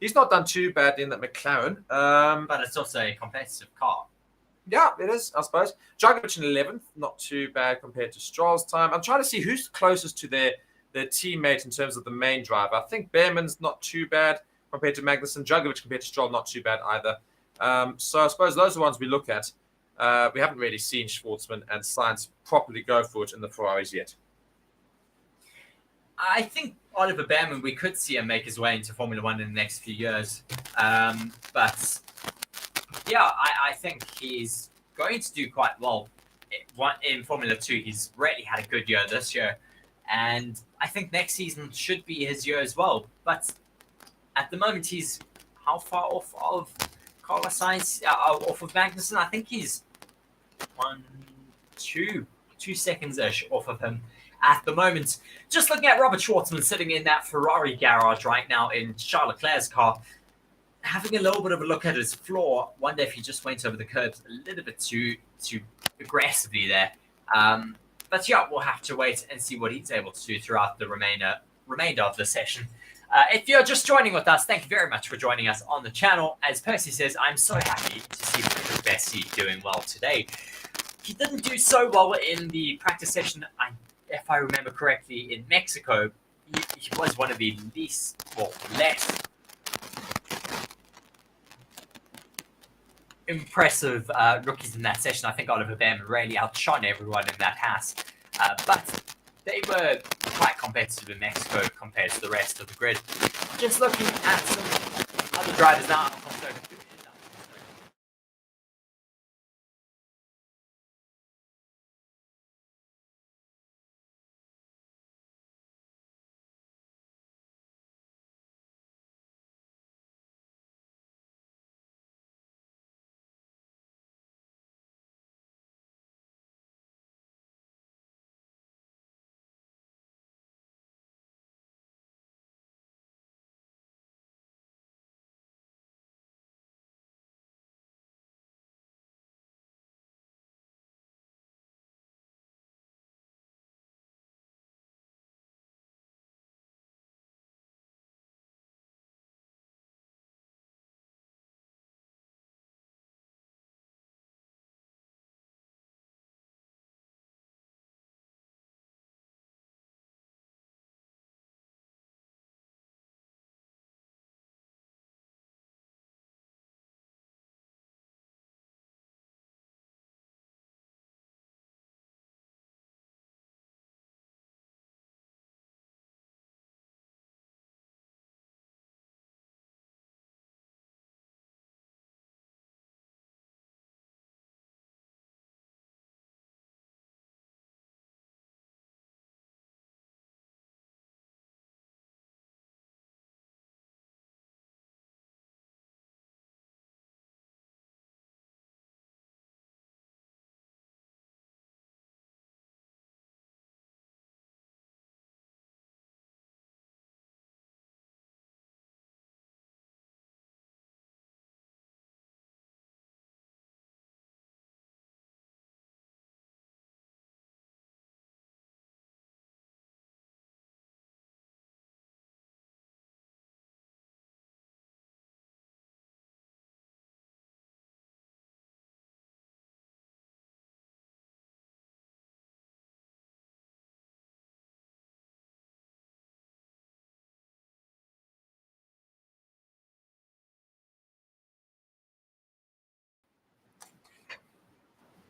He's not done too badly in that McLaren. But it's also a competitive car. Yeah, it is, I suppose. Djokovic in 11th, not too bad compared to Stroll's time. I'm trying to see who's closest to their teammate in terms of the main driver. I think Behrman's not too bad compared to Magnussen. Djokovic compared to Stroll, not too bad either. So I suppose those are the ones we look at. We haven't really seen Schwartzman and Sainz properly go for it in the Ferraris yet. I think Oliver Behrman, we could see him make his way into Formula One in the next few years. But yeah, I think he's going to do quite well in Formula 2. He's really had a good year this year. And I think next season should be his year as well. But at the moment, he's how far off of Carlos Sainz, off of Magnussen? I think he's 2 seconds-ish off of him at the moment. Just looking at Robert Schwartzman sitting in that Ferrari garage right now in Charles Leclerc's car, having a little bit of a look at his floor. Wonder if he just went over the curbs a little bit too aggressively there. But yeah, we'll have to wait and see what he's able to do throughout the remainder of the session. If you're just joining with us, thank you very much for joining us on the channel. As Percy says, I'm so happy to see Patrick Bessie doing well today. He didn't do so well in the practice session, if I remember correctly, in Mexico. He was one of the less impressive rookies in that session. I think Oliver Behrman really outshone everyone in that Haas. But they were quite competitive in Mexico compared to the rest of the grid. Just looking at some other drivers now.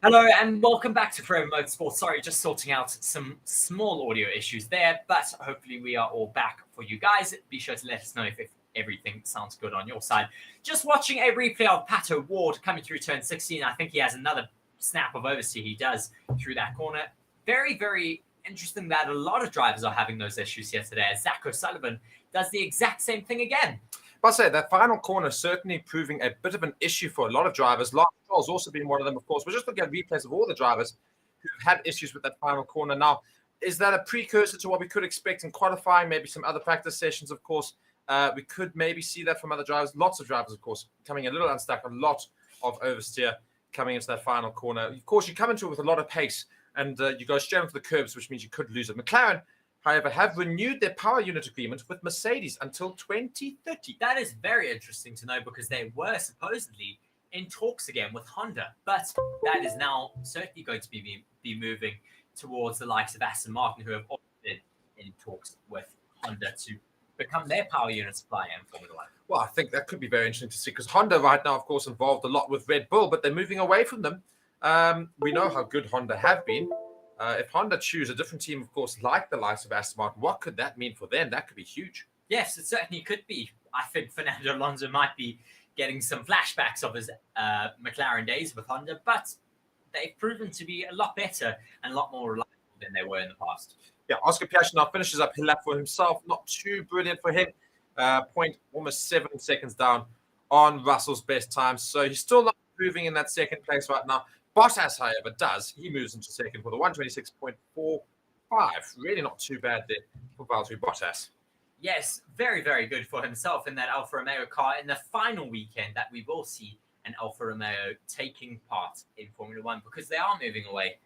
Hello and welcome back to Forever Motorsports. Sorry, just sorting out some small audio issues there, but hopefully we are all back for you guys. Be sure to let us know if everything sounds good on your side. Just watching a replay of Pato Ward coming through turn 16. I think he has another snap of oversteer he does through that corner. Very, very interesting that a lot of drivers are having those issues here today, as Zach O'Sullivan does the exact same thing again. I'll say that final corner is certainly proving a bit of an issue for a lot of drivers. Lance Stroll's also been one of them, of course. We're just looking at replays of all the drivers who've had issues with that final corner. Now, is that a precursor to what we could expect in qualifying? Maybe some other practice sessions, of course. We could maybe see that from other drivers. Lots of drivers, of course, coming a little unstuck. A lot of oversteer coming into that final corner. Of course, you come into it with a lot of pace, and you go straight onto the curbs, which means you could lose it. McLaren, however, have renewed their power unit agreement with Mercedes until 2030. That is very interesting to know because they were supposedly in talks again with Honda, but that is now certainly going to be moving towards the likes of Aston Martin, who have also been in talks with Honda to become their power unit supplier in Formula 1. Well, I think that could be very interesting to see because Honda right now, of course, involved a lot with Red Bull, but they're moving away from them. We know how good Honda have been. If Honda choose a different team, of course, like the likes of Aston Martin, what could that mean for them? That could be huge. Yes, it certainly could be. I think Fernando Alonso might be getting some flashbacks of his McLaren days with Honda, but they've proven to be a lot better and a lot more reliable than they were in the past. Yeah, Oscar Piastri now finishes up his lap for himself. Not too brilliant for him. Almost 7 seconds down on Russell's best time. So he's still not moving in that second place right now. Bottas, however, does. He moves into second with a 126.45. Really not too bad there for Valtteri Bottas. Yes, very, very good for himself in that Alfa Romeo car in the final weekend that we will see an Alfa Romeo taking part in Formula 1 because they are moving away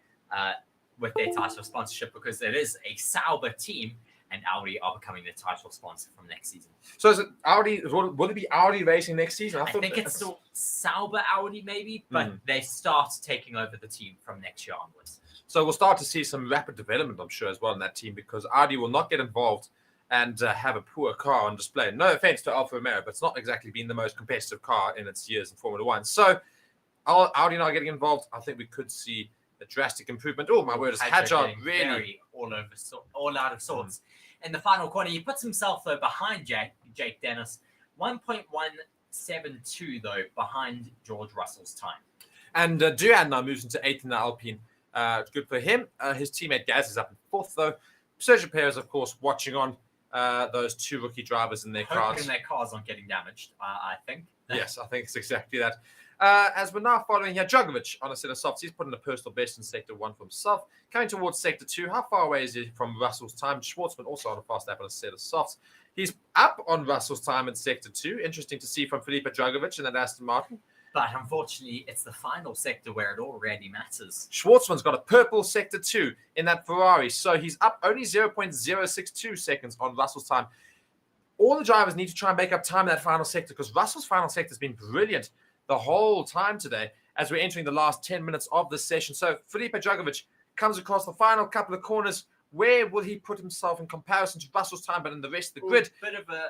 with their title sponsorship because it is a Sauber team and Audi are becoming the title sponsor from next season. So is it Audi? Will it be Audi racing next season? I think it's still Sauber Audi maybe, but they start taking over the team from next year onwards. So we'll start to see some rapid development, I'm sure, as well in that team because Audi will not get involved and have a poor car on display. No offense to Alfa Romeo, but it's not exactly been the most competitive car in its years in Formula 1. So Audi not getting involved, I think we could see a drastic improvement. Oh, my word, is Hadjar really all out of sorts. In the final corner, he puts himself, though, behind Jake Dennis. 1.172, though, behind George Russell's time. And Duran now moves into 8th in the Alpine. Good for him. His teammate Gaz is up in 4th, though. Sergio Perez, of course, watching on those two rookie drivers in their cars. Hoping their cars aren't getting damaged, I think. Yes, I think it's exactly that. As we're now following here, Djokovic on a set of softs. He's putting a personal best in Sector 1 for himself. Coming towards Sector 2. How far away is he from Russell's time? Schwartzman also on a fast lap on a set of softs. He's up on Russell's time in Sector 2. Interesting to see from Felipe Djokovic and that Aston Martin. But unfortunately, it's the final sector where it all really matters. Schwartzman's got a purple Sector 2 in that Ferrari. So he's up only 0.062 seconds on Russell's time. All the drivers need to try and make up time in that final sector because Russell's final sector has been brilliant the whole time today as we're entering the last 10 minutes of this session. So Felipe Djokovic comes across the final couple of corners. Where will he put himself in comparison to Russell's time, but in the rest of the grid? Bit of a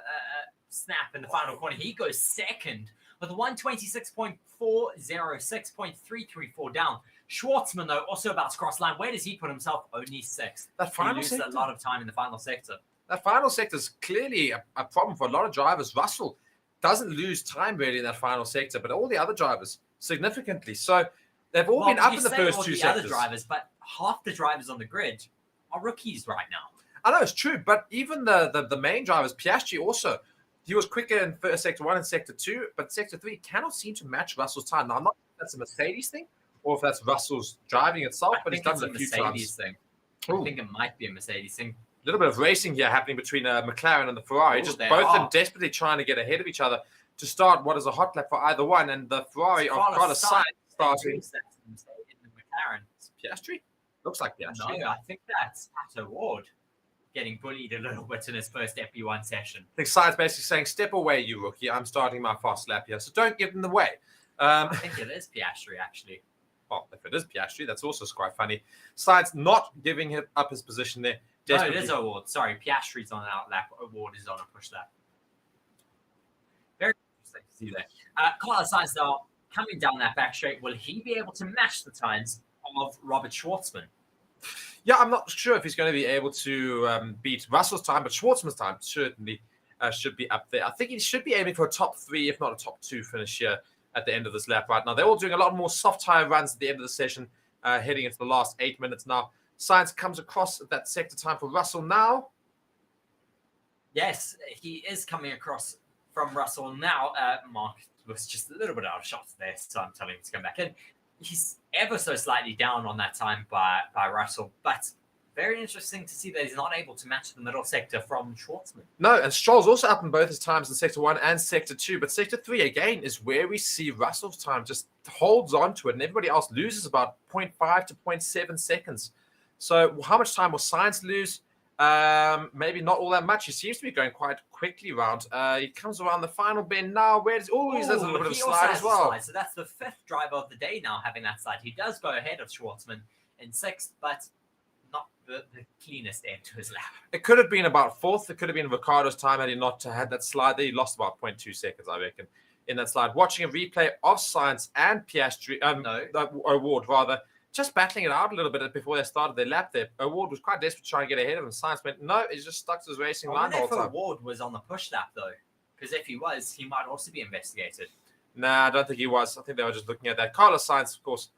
snap in the final corner. He goes second with a 126.406, 0.334 down. Schwartzman, though, also about to cross line. Where does he put himself? Only 6th. That final he loses a lot of time in the final sector. That final sector is clearly a problem for a lot of drivers. Russell doesn't lose time really in that final sector, but all the other drivers significantly. So they've all been up in the first two sectors. Other drivers, but half the drivers on the grid are rookies right now. I know it's true, but even the main drivers, Piastri also, he was quicker in Sector 1 and Sector 2, but Sector 3 cannot seem to match Russell's time. Now, I'm not sure if that's a Mercedes thing or if that's Russell's driving itself, but he's done it a few times. Thing. I think it might be a Mercedes thing. A little bit of racing here happening between McLaren and the Ferrari. Just both of them desperately trying to get ahead of each other to start what is a hot lap for either one. And the Ferrari of Carlos Sainz starting. McLaren. Piastri? Looks like Piastri. No, I think that's Pato Ward getting bullied a little bit in his first FP1 session. I think Sainz basically saying, step away, you rookie. I'm starting my fast lap here, so don't give them the way. I think it is Piastri, actually. Well, if it is Piastri, that's also quite funny. Sainz not giving up his position there. No, it is Award. Sorry, Piastri's on an out lap. Award is on a push lap. Very interesting to see that. Carlos Sainz now coming down that back straight, will he be able to match the times of Robert Schwartzman? Yeah, I'm not sure if he's going to be able to beat Russell's time, but Schwartzman's time certainly should be up there. I think he should be aiming for a top 3, if not a top 2 finish here at the end of this lap right now. They're all doing a lot more soft tire runs at the end of the session, heading into the last 8 minutes now. Sainz comes across at that sector time for Russell now. Yes, he is coming across from Russell now. Mark was just a little bit out of shots there, so I'm telling him to come back in. He's ever so slightly down on that time by Russell, but very interesting to see that he's not able to match the middle sector from Schwartzman. No, and Stroll's also up in both his times in Sector 1 and Sector 2, but Sector 3, again, is where we see Russell's time just holds on to it, and everybody else loses about 0.5 to 0.7 seconds. So how much time will Sainz lose? Maybe not all that much. He seems to be going quite quickly around. He comes around the final bend now. There's a little bit of a slide as well. So that's the 5th driver of the day now having that slide. He does go ahead of Schwartzman in 6th, but not the cleanest end to his lap. It could have been about 4th. It could have been Ricciardo's time had he not had that slide there. He lost about 0.2 seconds, I reckon, in that slide. Watching a replay of Sainz and Piastri, Award rather, just battling it out a little bit before they started their lap there. Award was quite desperate to try and get ahead of him. Sainz went, no, he's just stuck to his racing line the whole time. Award was on the push lap, though, because if he was, he might also be investigated. Nah, I don't think he was. I think they were just looking at that. Carlos Sainz, of course,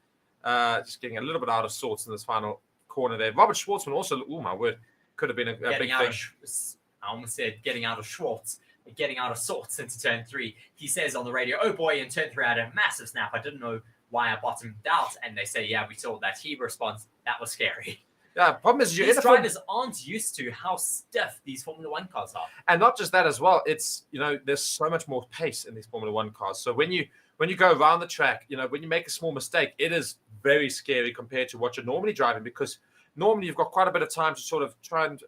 just getting a little bit out of sorts in this final corner there. Robert Schwartzman also, oh my word, could have been a big thing. I almost said getting out of Schwartz, getting out of sorts into turn 3. He says on the radio, oh boy, in turn 3 I had a massive snap. I didn't know why I bottomed out. And they say, yeah, we saw that. He responds, that was scary. Yeah, problem is these drivers aren't used to how stiff these Formula 1 cars are. And not just that as well. It's, there's so much more pace in these Formula 1 cars. So when you go around the track, when you make a small mistake, it is very scary compared to what you're normally driving, because normally you've got quite a bit of time to sort of try and,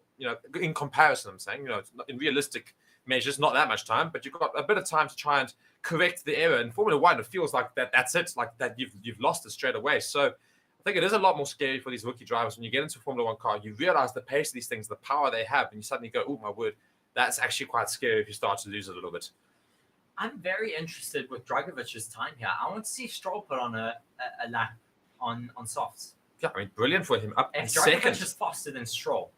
in comparison, I'm saying, in realistic measures, not that much time, but you've got a bit of time to try and correct the error. In Formula 1, it feels like that's it, like that you've lost it straight away. So I think it is a lot more scary for these rookie drivers. When you get into a Formula 1 car, you realize the pace of these things, the power they have, and you suddenly go, oh my word, that's actually quite scary if you start to lose it a little bit. I'm very interested with Dragovic's time here. I want to see Stroll put on a lap on softs. Yeah, I mean, brilliant for him. Up in second. If Dragovic is faster than Stroll,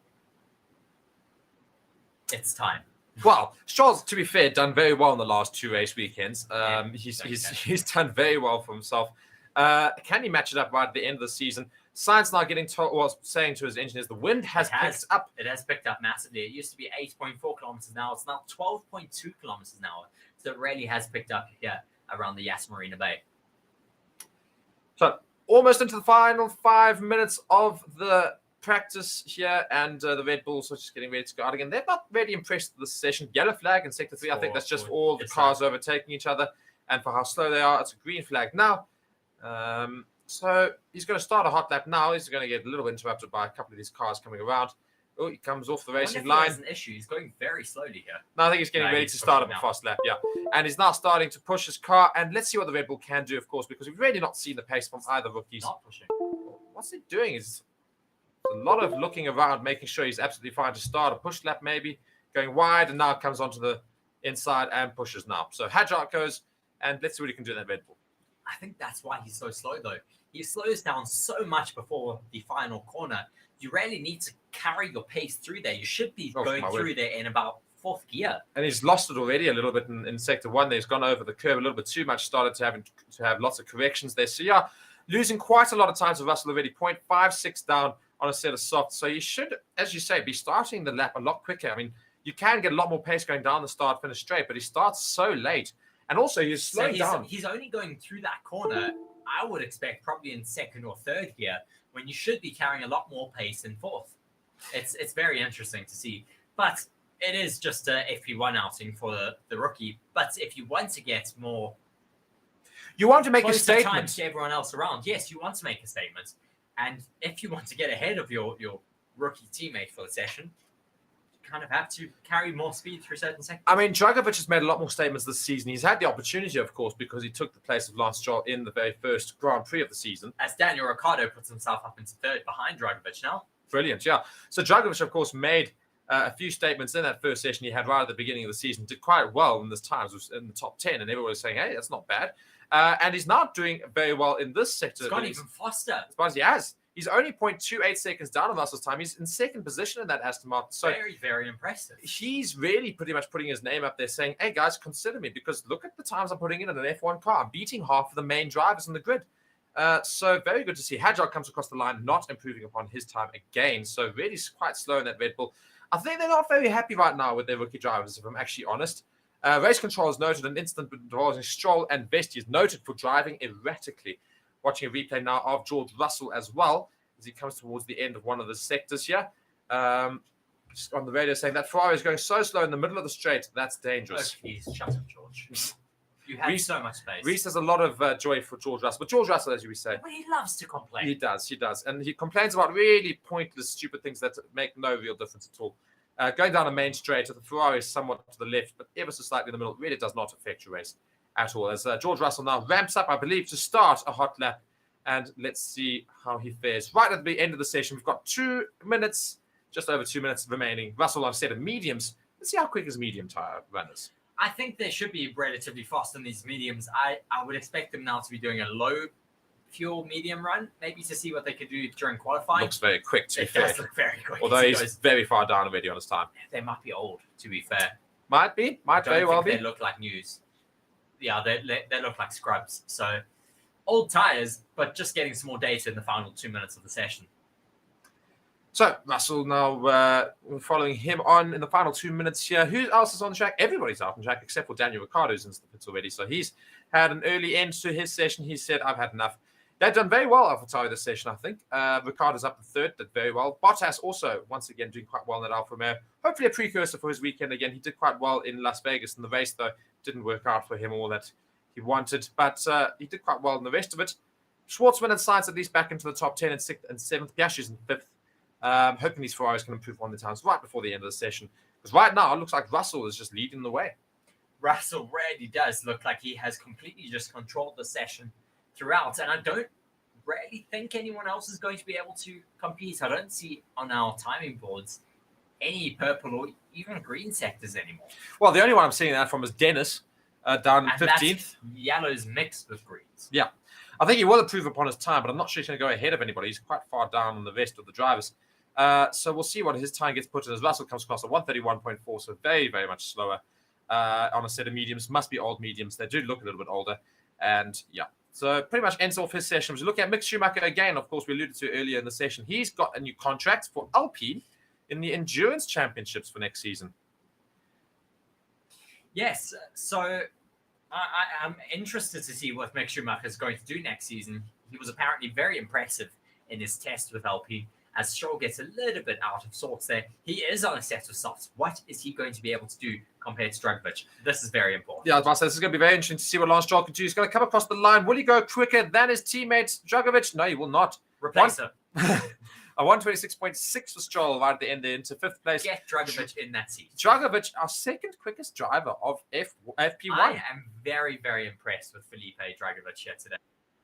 it's time. Well, Stroll's, to be fair, done very well in the last 2 race weekends. He's done very well for himself. Can he match it up right at the end of the season? Sainz now saying to his engineers, the wind has picked up. It has picked up massively. It used to be 8.4 kilometers an hour. It's now 12.2 kilometers an hour. So it really has picked up here around the Yas Marina Bay. So almost into the final 5 minutes of the practice here, and the Red Bulls are just getting ready to go out again. They're not really impressed with this session. Yellow flag in Sector 3. I think that's just all the cars overtaking each other, and for how slow they are, it's a green flag now. So he's going to start a hot lap now. He's going to get a little interrupted by a couple of these cars coming around. Oh, he comes off the racing line. There's an issue. He's going very slowly here. No, I think he's getting ready to start up a fast lap, yeah. And he's now starting to push his car. And let's see what the Red Bull can do, of course, because we've really not seen the pace from either rookies. Not pushing. What's he doing? Is a lot of looking around, making sure he's absolutely fine to start a push lap, maybe going wide, and now comes onto the inside and pushes now. So Hadjar goes, and let's see what he can do in that Red Bull. I think that's why he's so slow, though. He slows down so much before the final corner. You really need to carry your pace through there. You should be going through there in about 4th gear. And he's lost it already a little bit in Sector 1. He's gone over the curve a little bit too much, started to have lots of corrections there. So, yeah, losing quite a lot of time to Russell already, 0.56 down on a set of softs. So you should, as you say, be starting the lap a lot quicker. I mean, you can get a lot more pace going down the start, finish straight, but he starts so late. And also, he's slowing down. He's only going through that corner, I would expect, probably in 2nd or 3rd gear, when you should be carrying a lot more pace in 4th. It's very interesting to see. But it is just a FP1 outing for the rookie. But if you want to get more... You want to make a statement. Time to everyone else around. Yes, you want to make a statement. And if you want to get ahead of your rookie teammate for the session, kind of have to carry more speed through certain sectors. I mean, Dragovic has made a lot more statements this season. He's had the opportunity, of course, because he took the place of Lance Stroll in the very first Grand Prix of the season. As Daniel Ricciardo puts himself up into 3rd behind Dragovic now. Brilliant, yeah. So Dragovic, of course, made a few statements in that first session he had right at the beginning of the season. Did quite well in this times, was in the top 10, and everyone was saying, hey, that's not bad. And he's not doing very well in this sector. It's gone even faster. As he has. He's only 0.28 seconds down on Russell's time. He's in second position in that Aston Martin. So very, very impressive. He's really pretty much putting his name up there saying, hey, guys, consider me, because look at the times I'm putting in an F1 car. I'm beating half of the main drivers in the grid. So very good to see. Hadjar comes across the line, not improving upon his time again. So really quite slow in that Red Bull. I think they're not very happy right now with their rookie drivers, if I'm actually honest. Race control has noted an incident involving Stroll and Vesti is noted for driving erratically. Watching a replay now of George Russell as well, as he comes towards the end of one of the sectors here. Just on the radio saying that Ferrari is going so slow in the middle of the straight, that's dangerous. Oh, please, shut up, George. You have so much space. Reece has a lot of joy for George Russell. But George Russell, as you say. Well, he loves to complain. He does. And he complains about really pointless, stupid things that make no real difference at all. Going down a main straight, the Ferrari is somewhat to the left, but ever so slightly in the middle, really does not affect your race at all. As George Russell now ramps up, I believe, to start a hot lap. And let's see how he fares. Right at the end of the session, we've got 2 minutes, just over 2 minutes remaining. Russell on a set of mediums. Let's see how quick his medium tire runners. I think they should be relatively fast in these mediums. I would expect them now to be doing a low fuel medium run, maybe to see what they could do during qualifying. Looks very quick, to be fair. It does look very quick. Although he's very far down already on his time. They might be old, to be fair. Might very well be. They look like news. Yeah, they look like scrubs. So old tires, but just getting some more data in the final 2 minutes of the session. So Russell now following him on in the final 2 minutes here. Who else is on the track? Everybody's out on the track except for Daniel Ricciardo, who's in the pits already. So he's had an early end to his session. He said, I've had enough. They've done very well, AlphaTauri, this session, I think. Ricciardo's up in third, did very well. Bottas also, once again, doing quite well in that Alfa Romeo. Hopefully a precursor for his weekend again. He did quite well in Las Vegas in the race, though. Didn't work out for him all that he wanted. But he did quite well in the rest of it. Schwartzman and Sainz at least back into the top 10 and 6th and 7th. Piastri's in 5th. Hoping these Ferraris can improve on the times right before the end of the session. Because right now, it looks like Russell is just leading the way. Russell really does look like he has completely just controlled the session throughout. And I don't really think anyone else is going to be able to compete. I don't see on our timing boards any purple or even green sectors anymore. Well, the only one I'm seeing that from is Dennis down in 15th. Yellows mixed with greens. Yeah. I think he will improve upon his time, but I'm not sure he's going to go ahead of anybody. He's quite far down on the rest of the drivers. So we'll see what his time gets put in as Russell comes across at 131.4, so very, very much slower on a set of mediums. Must be old mediums. They do look a little bit older. And yeah, so pretty much ends off his session. We look at Mick Schumacher again, of course, we alluded to earlier in the session. He's got a new contract for Alpine in the Endurance Championships for next season. Yes, so I'm interested to see what Mick Schumacher is going to do next season. He was apparently very impressive in his test with Alpine. As Stroll gets a little bit out of sorts there, he is on a set of softs. What is he going to be able to do compared to Dragovic? This is very important. Yeah, I was about to say, this is going to be very interesting to see what Lance Stroll can do. He's going to come across the line. Will he go quicker than his teammate Dragovic? No, he will not. Replace him. A 126.6 for Stroll right at the end there into 5th place. Get Dragovic in that seat. Dragovic, our second quickest driver of FP1. I am very, very impressed with Felipe Dragovic here today.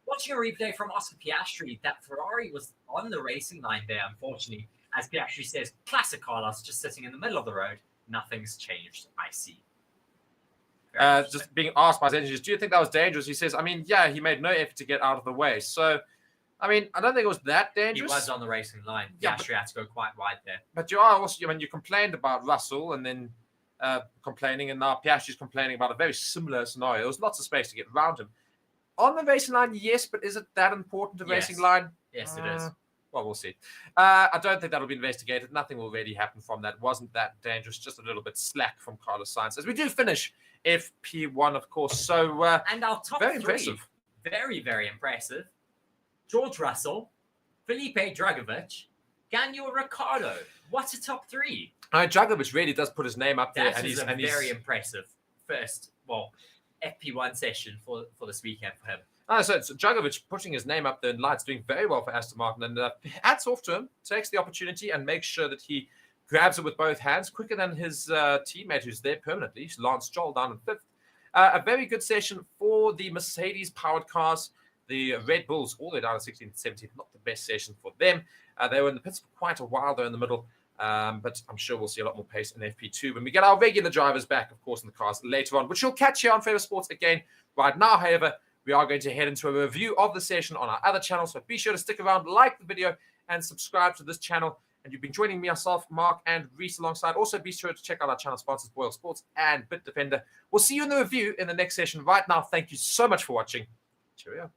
Watching a replay from Oscar Piastri, that Ferrari was on the racing line there, unfortunately. As Piastri says, classic Carlos, just sitting in the middle of the road. Nothing's changed, I see. Just being asked by his engineers, do you think that was dangerous? He says, I mean, yeah, he made no effort to get out of the way. So, I mean, I don't think it was that dangerous. He was on the racing line. Yeah, Piastri had to go quite wide there. But you are also, I mean, you complained about Russell and then complaining, and now Piastri's complaining about a very similar scenario. There was lots of space to get around him. On the racing line, yes, but is it that important, the racing line? Yes, it is. Well, we'll see. I don't think that'll be investigated. Nothing will really happen from that. Wasn't that dangerous, just a little bit slack from Carlos Sainz. As we do finish FP1, of course. So, and our top very three, impressive. Very, very impressive. George Russell, Felipe Dragovic, Daniel Ricciardo. What's a top three? Dragovic really does put his name up there. That is very impressive first, FP1 session for this weekend for him. So it's Dragovic putting his name up there in lights, doing very well for Aston Martin. And hats off to him, takes the opportunity and makes sure that he grabs it with both hands, quicker than his teammate who's there permanently, Lance Stroll down in 5th. A very good session for the Mercedes-powered cars. The Red Bulls all the way down to 16th and 17th, not the best session for them. They were in the pits for quite a while, though, in the middle. But I'm sure we'll see a lot more pace in FP2 when we get our regular drivers back, of course, in the cars later on, which you'll catch here on Favour Sports again. Right now, however, we are going to head into a review of the session on our other channel. So be sure to stick around, like the video, and subscribe to this channel. And you've been joining me, myself, Mark, and Reece alongside. Also, be sure to check out our channel sponsors, BOYLESPORTS and BITDEFENDER. We'll see you in the review in the next session. Right now, thank you so much for watching. Cheerio.